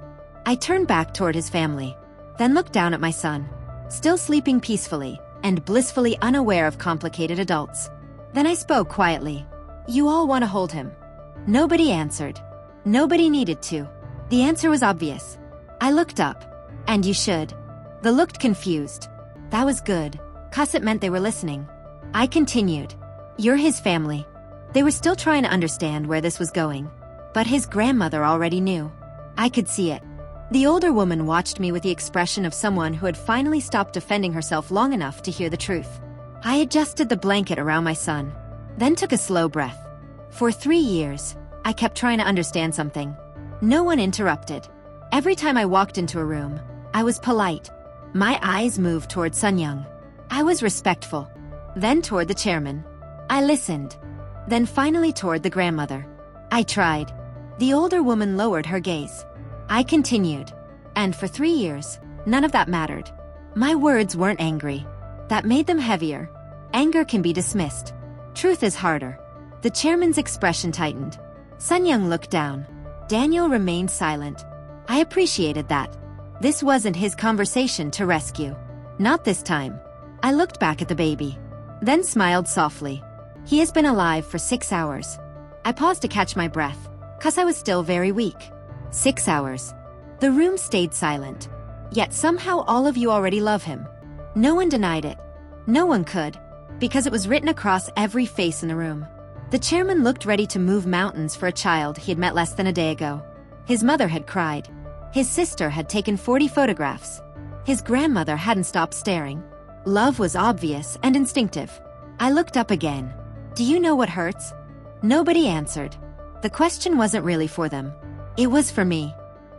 I turned back toward his family, then looked down at my son, still sleeping peacefully and blissfully unaware of complicated adults. Then I spoke quietly. You all want to hold him. Nobody answered. Nobody needed to. The answer was obvious. I looked up. And you should. They looked confused. That was good, 'cause it meant they were listening. I continued. You're his family. They were still trying to understand where this was going. But his grandmother already knew. I could see it. The older woman watched me with the expression of someone who had finally stopped defending herself long enough to hear the truth. I adjusted the blanket around my son, then took a slow breath. For 3 years, I kept trying to understand something. No one interrupted. Every time I walked into a room, I was polite. My eyes moved toward Sun Young. I was respectful. Then toward the chairman. I listened. Then finally toward the grandmother. I tried. The older woman lowered her gaze. I continued. And for 3 years, none of that mattered. My words weren't angry. That made them heavier. Anger can be dismissed. Truth is harder. The chairman's expression tightened. Sun Young looked down. Daniel remained silent. I appreciated that. This wasn't his conversation to rescue. Not this time. I looked back at the baby, then smiled softly. He has been alive for 6 hours. I paused to catch my breath, 'cause I was still very weak. 6 hours. The room stayed silent. Yet somehow all of you already love him. No one denied it. No one could, because it was written across every face in the room. The chairman looked ready to move mountains for a child he had met less than a day ago. His mother had cried. His sister had taken 40 photographs. His grandmother hadn't stopped staring. Love was obvious and instinctive. I looked up again. Do you know what hurts? Nobody answered. The question wasn't really for them. It was for me.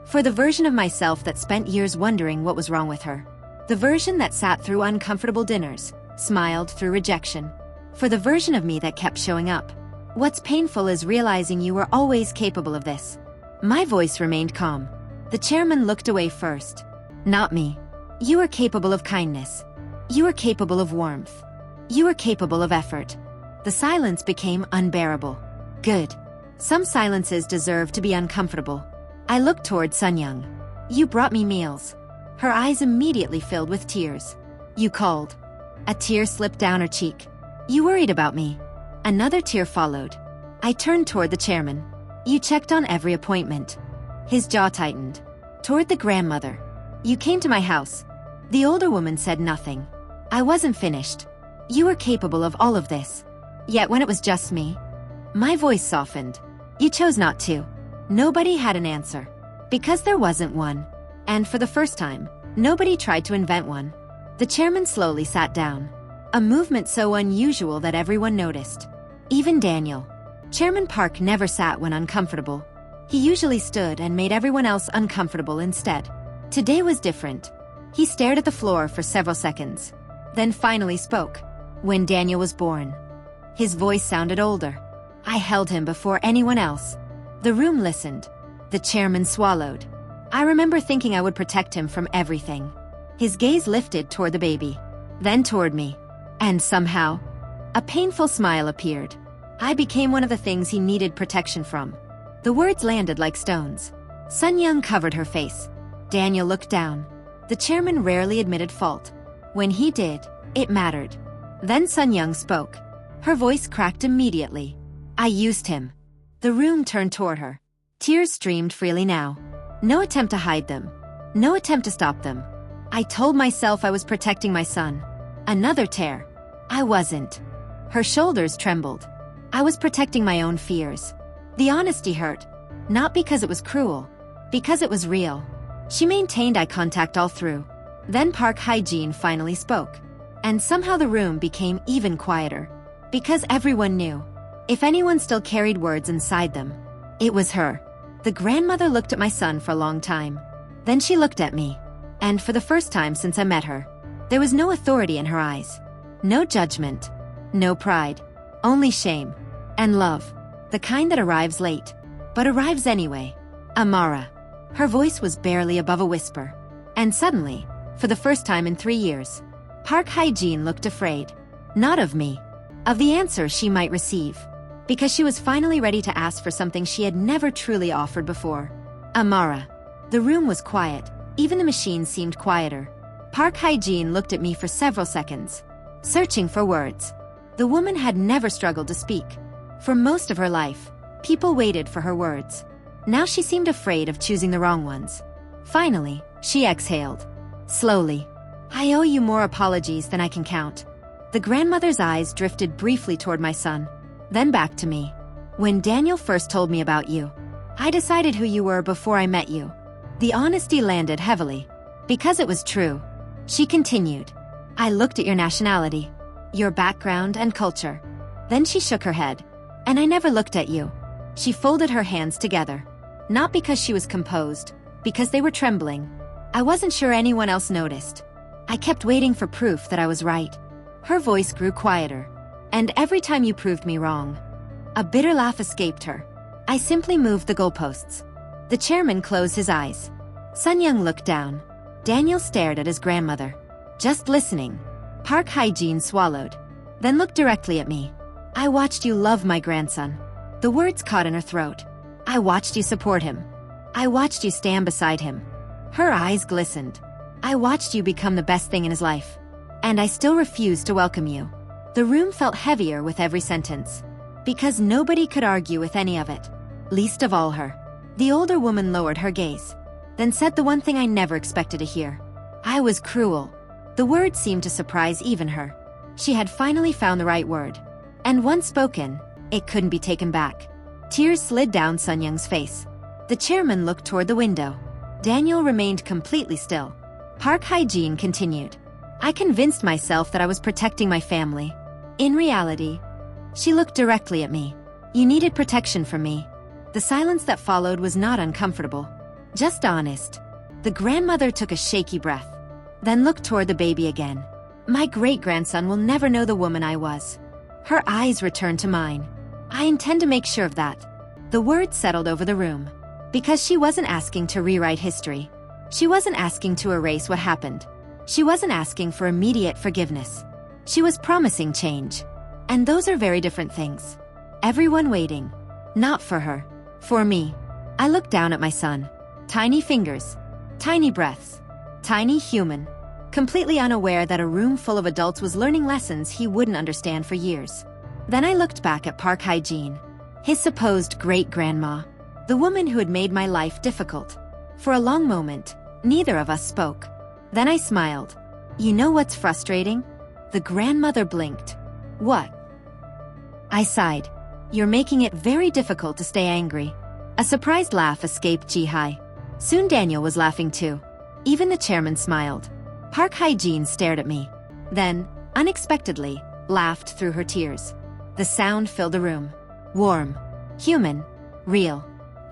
For the version of myself that spent years wondering what was wrong with her. The version that sat through uncomfortable dinners, smiled through rejection. For the version of me that kept showing up. What's painful is realizing you were always capable of this. My voice remained calm. The chairman looked away first. Not me. You are capable of kindness. You are capable of warmth. You are capable of effort. The silence became unbearable. Good. Some silences deserve to be uncomfortable. I looked toward Sun Young. You brought me meals. Her eyes immediately filled with tears. You called. A tear slipped down her cheek. You worried about me. Another tear followed. I turned toward the chairman. You checked on every appointment. His jaw tightened. Toward the grandmother. You came to my house. The older woman said nothing. I wasn't finished. You were capable of all of this. Yet when it was just me, my voice softened. You chose not to. Nobody had an answer. Because there wasn't one. And for the first time, nobody tried to invent one. The chairman slowly sat down. A movement so unusual that everyone noticed. Even Daniel. Chairman Park never sat when uncomfortable. He usually stood and made everyone else uncomfortable instead. Today was different. He stared at the floor for several seconds, then finally spoke. When Daniel was born. His voice sounded older. I held him before anyone else. The room listened. The chairman swallowed. I remember thinking I would protect him from everything. His gaze lifted toward the baby, then toward me. And somehow, a painful smile appeared. I became one of the things he needed protection from. The words landed like stones. Sun Young covered her face. Daniel looked down. The chairman rarely admitted fault. When he did, it mattered. Then Sun Young spoke. Her voice cracked immediately. I used him. The room turned toward her. Tears streamed freely now. No attempt to hide them. No attempt to stop them. I told myself I was protecting my son. Another tear. I wasn't. Her shoulders trembled. I was protecting my own fears. The honesty hurt. Not because it was cruel. Because it was real. She maintained eye contact all through. Then Park Hyejin finally spoke. And somehow the room became even quieter. Because everyone knew. If anyone still carried words inside them, it was her. The grandmother looked at my son for a long time. Then she looked at me. And for the first time since I met her, there was no authority in her eyes. No judgment. No pride. Only shame. And love. The kind that arrives late. But arrives anyway. Amara. Her voice was barely above a whisper. And suddenly, for the first time in 3 years, Park Hyejin looked afraid. Not of me. Of the answer she might receive. Because she was finally ready to ask for something she had never truly offered before. Amara. The room was quiet. Even the machine seemed quieter. Park Hyejin looked at me for several seconds, searching for words. The woman had never struggled to speak. For most of her life, people waited for her words. Now she seemed afraid of choosing the wrong ones. Finally, she exhaled. Slowly. I owe you more apologies than I can count. The grandmother's eyes drifted briefly toward my son, then back to me. When Daniel first told me about you, I decided who you were before I met you. The honesty landed heavily. Because it was true. She continued. I looked at your nationality, your background and culture. Then she shook her head. And I never looked at you. She folded her hands together. Not because she was composed, because they were trembling. I wasn't sure anyone else noticed. I kept waiting for proof that I was right. Her voice grew quieter. And every time you proved me wrong. A bitter laugh escaped her. I simply moved the goalposts. The chairman closed his eyes. Sun Young looked down. Daniel stared at his grandmother. Just listening. Park Hyejin swallowed. Then looked directly at me. I watched you love my grandson. The words caught in her throat. I watched you support him. I watched you stand beside him. Her eyes glistened. I watched you become the best thing in his life. And I still refused to welcome you. The room felt heavier with every sentence. Because nobody could argue with any of it. Least of all her. The older woman lowered her gaze. Then said the one thing I never expected to hear. I was cruel. The word seemed to surprise even her. She had finally found the right word. And once spoken, it couldn't be taken back. Tears slid down Sun Young's face. The chairman looked toward the window. Daniel remained completely still. Park Hyejin continued. I convinced myself that I was protecting my family. In reality, she looked directly at me. You needed protection from me. The silence that followed was not uncomfortable. Just honest. The grandmother took a shaky breath. Then looked toward the baby again. My great-grandson will never know the woman I was. Her eyes returned to mine. I intend to make sure of that. The words settled over the room. Because she wasn't asking to rewrite history. She wasn't asking to erase what happened. She wasn't asking for immediate forgiveness. She was promising change. And those are very different things. Everyone waiting. Not for her. For me. I looked down at my son. Tiny fingers. Tiny breaths. Tiny human. Completely unaware that a room full of adults was learning lessons he wouldn't understand for years. Then I looked back at Park Hyejin. His supposed great-grandma. The woman who had made my life difficult. For a long moment, neither of us spoke. Then I smiled. You know what's frustrating? The grandmother blinked. What? I sighed. You're making it very difficult to stay angry. A surprised laugh escaped Ji-hai. Soon Daniel was laughing too. Even the chairman smiled. Park Hyejin stared at me. Then, unexpectedly, laughed through her tears. The sound filled the room. Warm. Human. Real.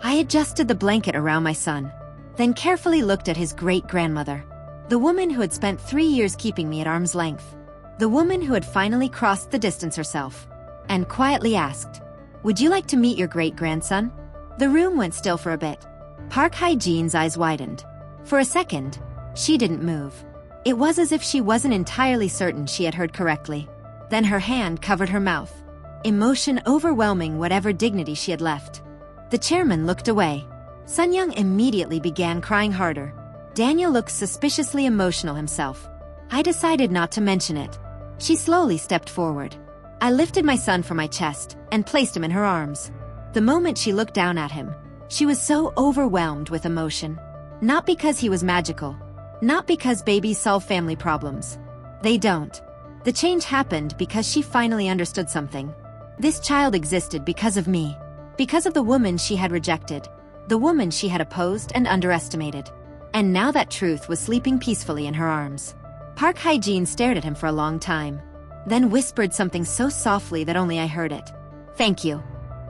I adjusted the blanket around my son. Then carefully looked at his great-grandmother. The woman who had spent 3 years keeping me at arm's length. The woman who had finally crossed the distance herself. And quietly asked, would you like to meet your great-grandson? The room went still for a bit. Park Hye-jin's eyes widened. For a second, she didn't move. It was as if she wasn't entirely certain she had heard correctly. Then her hand covered her mouth, emotion overwhelming whatever dignity she had left. The chairman looked away. Sun-young immediately began crying harder. Daniel looked suspiciously emotional himself. I decided not to mention it. She slowly stepped forward. I lifted my son from my chest and placed him in her arms. The moment she looked down at him, she was so overwhelmed with emotion. Not because he was magical. Not because babies solve family problems. They don't. The change happened because she finally understood something. This child existed because of me. Because of the woman she had rejected. The woman she had opposed and underestimated. And now that truth was sleeping peacefully in her arms. Park Hye-jin stared at him for a long time, then whispered something so softly that only I heard it. Thank you.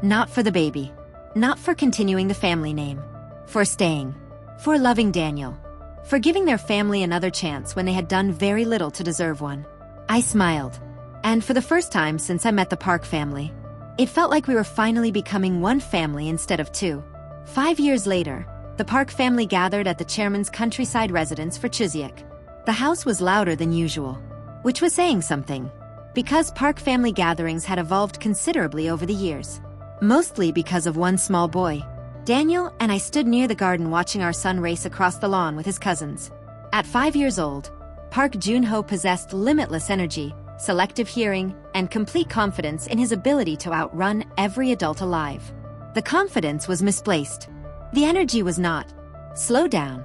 Not for the baby. Not for continuing the family name. For staying. For loving Daniel. For giving their family another chance when they had done very little to deserve one. I smiled. And for the first time since I met the Park family, it felt like we were finally becoming one family instead of two. 5 years later, the Park family gathered at the chairman's countryside residence for Chuseok. The house was louder than usual, which was saying something, because Park family gatherings had evolved considerably over the years. Mostly because of one small boy. Daniel and I stood near the garden watching our son race across the lawn with his cousins. At 5 years old, Park Jun-ho possessed limitless energy, selective hearing, and complete confidence in his ability to outrun every adult alive. The confidence was misplaced. The energy was not. Slow down.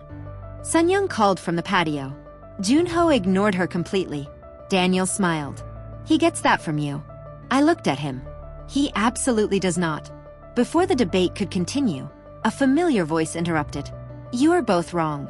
Sun-young called from the patio. Jun-ho ignored her completely. Daniel smiled. He gets that from you. I looked at him. He absolutely does not. Before the debate could continue, a familiar voice interrupted. You are both wrong.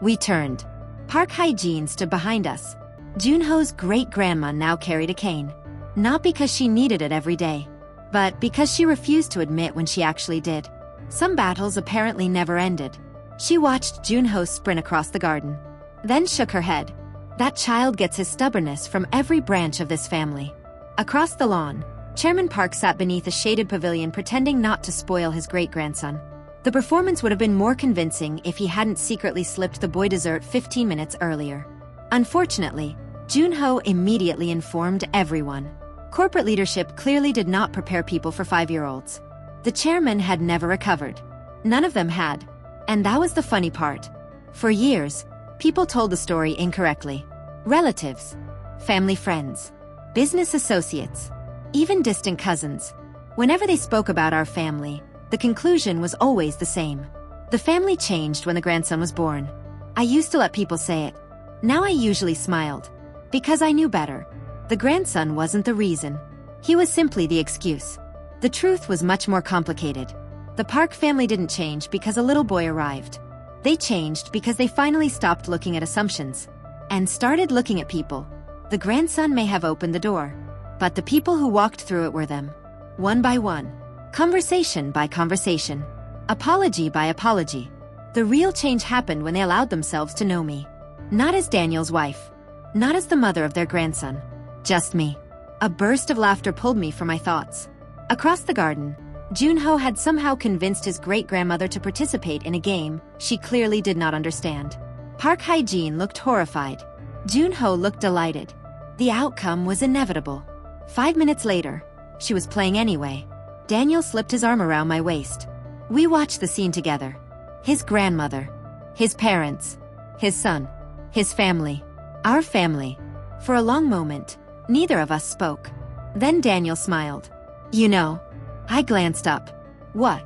We turned. Park Hye-jin stood behind us. Jun-ho's great-grandma now carried a cane. Not because she needed it every day, but because she refused to admit when she actually did. Some battles apparently never ended. She watched Jun-ho sprint across the garden, then shook her head. That child gets his stubbornness from every branch of this family. Across the lawn, Chairman Park sat beneath a shaded pavilion pretending not to spoil his great-grandson. The performance would have been more convincing if he hadn't secretly slipped the boy dessert 15 minutes earlier. Unfortunately, Jun-ho immediately informed everyone. Corporate leadership clearly did not prepare people for 5-year-olds. The chairman had never recovered. None of them had. And that was the funny part. For years, people told the story incorrectly. Relatives, family friends, business associates, even distant cousins. Whenever they spoke about our family, the conclusion was always the same. The family changed when the grandson was born. I used to let people say it. Now I usually smiled. Because I knew better. The grandson wasn't the reason. He was simply the excuse. The truth was much more complicated. The Park family didn't change because a little boy arrived. They changed because they finally stopped looking at assumptions and started looking at people. The grandson may have opened the door, but the people who walked through it were them. One by one. Conversation by conversation. Apology by apology. The real change happened when they allowed themselves to know me. Not as Daniel's wife. Not as the mother of their grandson. Just me. A burst of laughter pulled me from my thoughts. Across the garden, Jun-ho had somehow convinced his great-grandmother to participate in a game she clearly did not understand. Park Hye-jin looked horrified. Jun-ho looked delighted. The outcome was inevitable. 5 minutes later, she was playing anyway. Daniel slipped his arm around my waist. We watched the scene together. His grandmother. His parents. His son. His family. Our family. For a long moment, neither of us spoke. Then Daniel smiled. You know. I glanced up. What?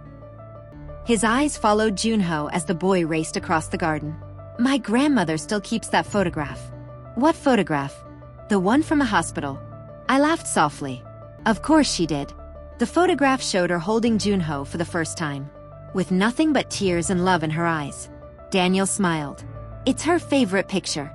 His eyes followed Jun-ho as the boy raced across the garden. My grandmother still keeps that photograph. What photograph? The one from the hospital. I laughed softly. Of course she did. The photograph showed her holding Jun-ho for the first time, with nothing but tears and love in her eyes. Daniel smiled. It's her favorite picture.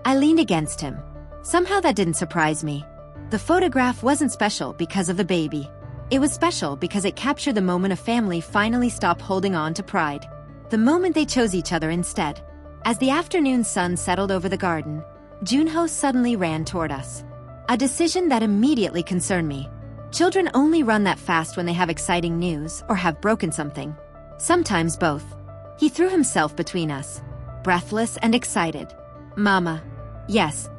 I leaned against him. Somehow that didn't surprise me. The photograph wasn't special because of the baby. It was special because it captured the moment a family finally stopped holding on to pride. The moment they chose each other instead. As the afternoon sun settled over the garden, Jun-ho suddenly ran toward us. A decision that immediately concerned me. Children only run that fast when they have exciting news or have broken something. Sometimes both. He threw himself between us, breathless and excited. Mama. Yes.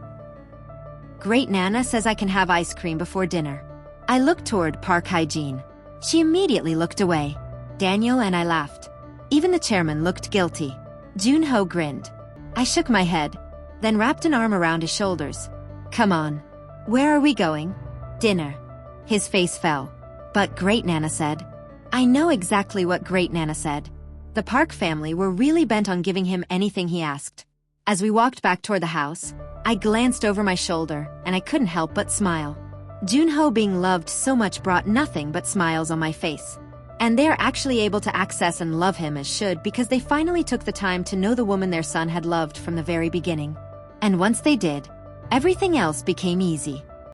Great Nana says I can have ice cream before dinner. I looked toward Park Hygiene. She immediately looked away. Daniel and I laughed. Even the chairman looked guilty. Junho grinned. I shook my head, then wrapped an arm around his shoulders. Come on. Where are we going? Dinner. His face fell. But Great Nana said. I know exactly what Great Nana said. The Park family were really bent on giving him anything he asked. As we walked back toward the house, I glanced over my shoulder, and I couldn't help but smile. Junho being loved so much brought nothing but smiles on my face. And they're actually able to access and love him as should because they finally took the time to know the woman their son had loved from the very beginning. And once they did, everything else became easy.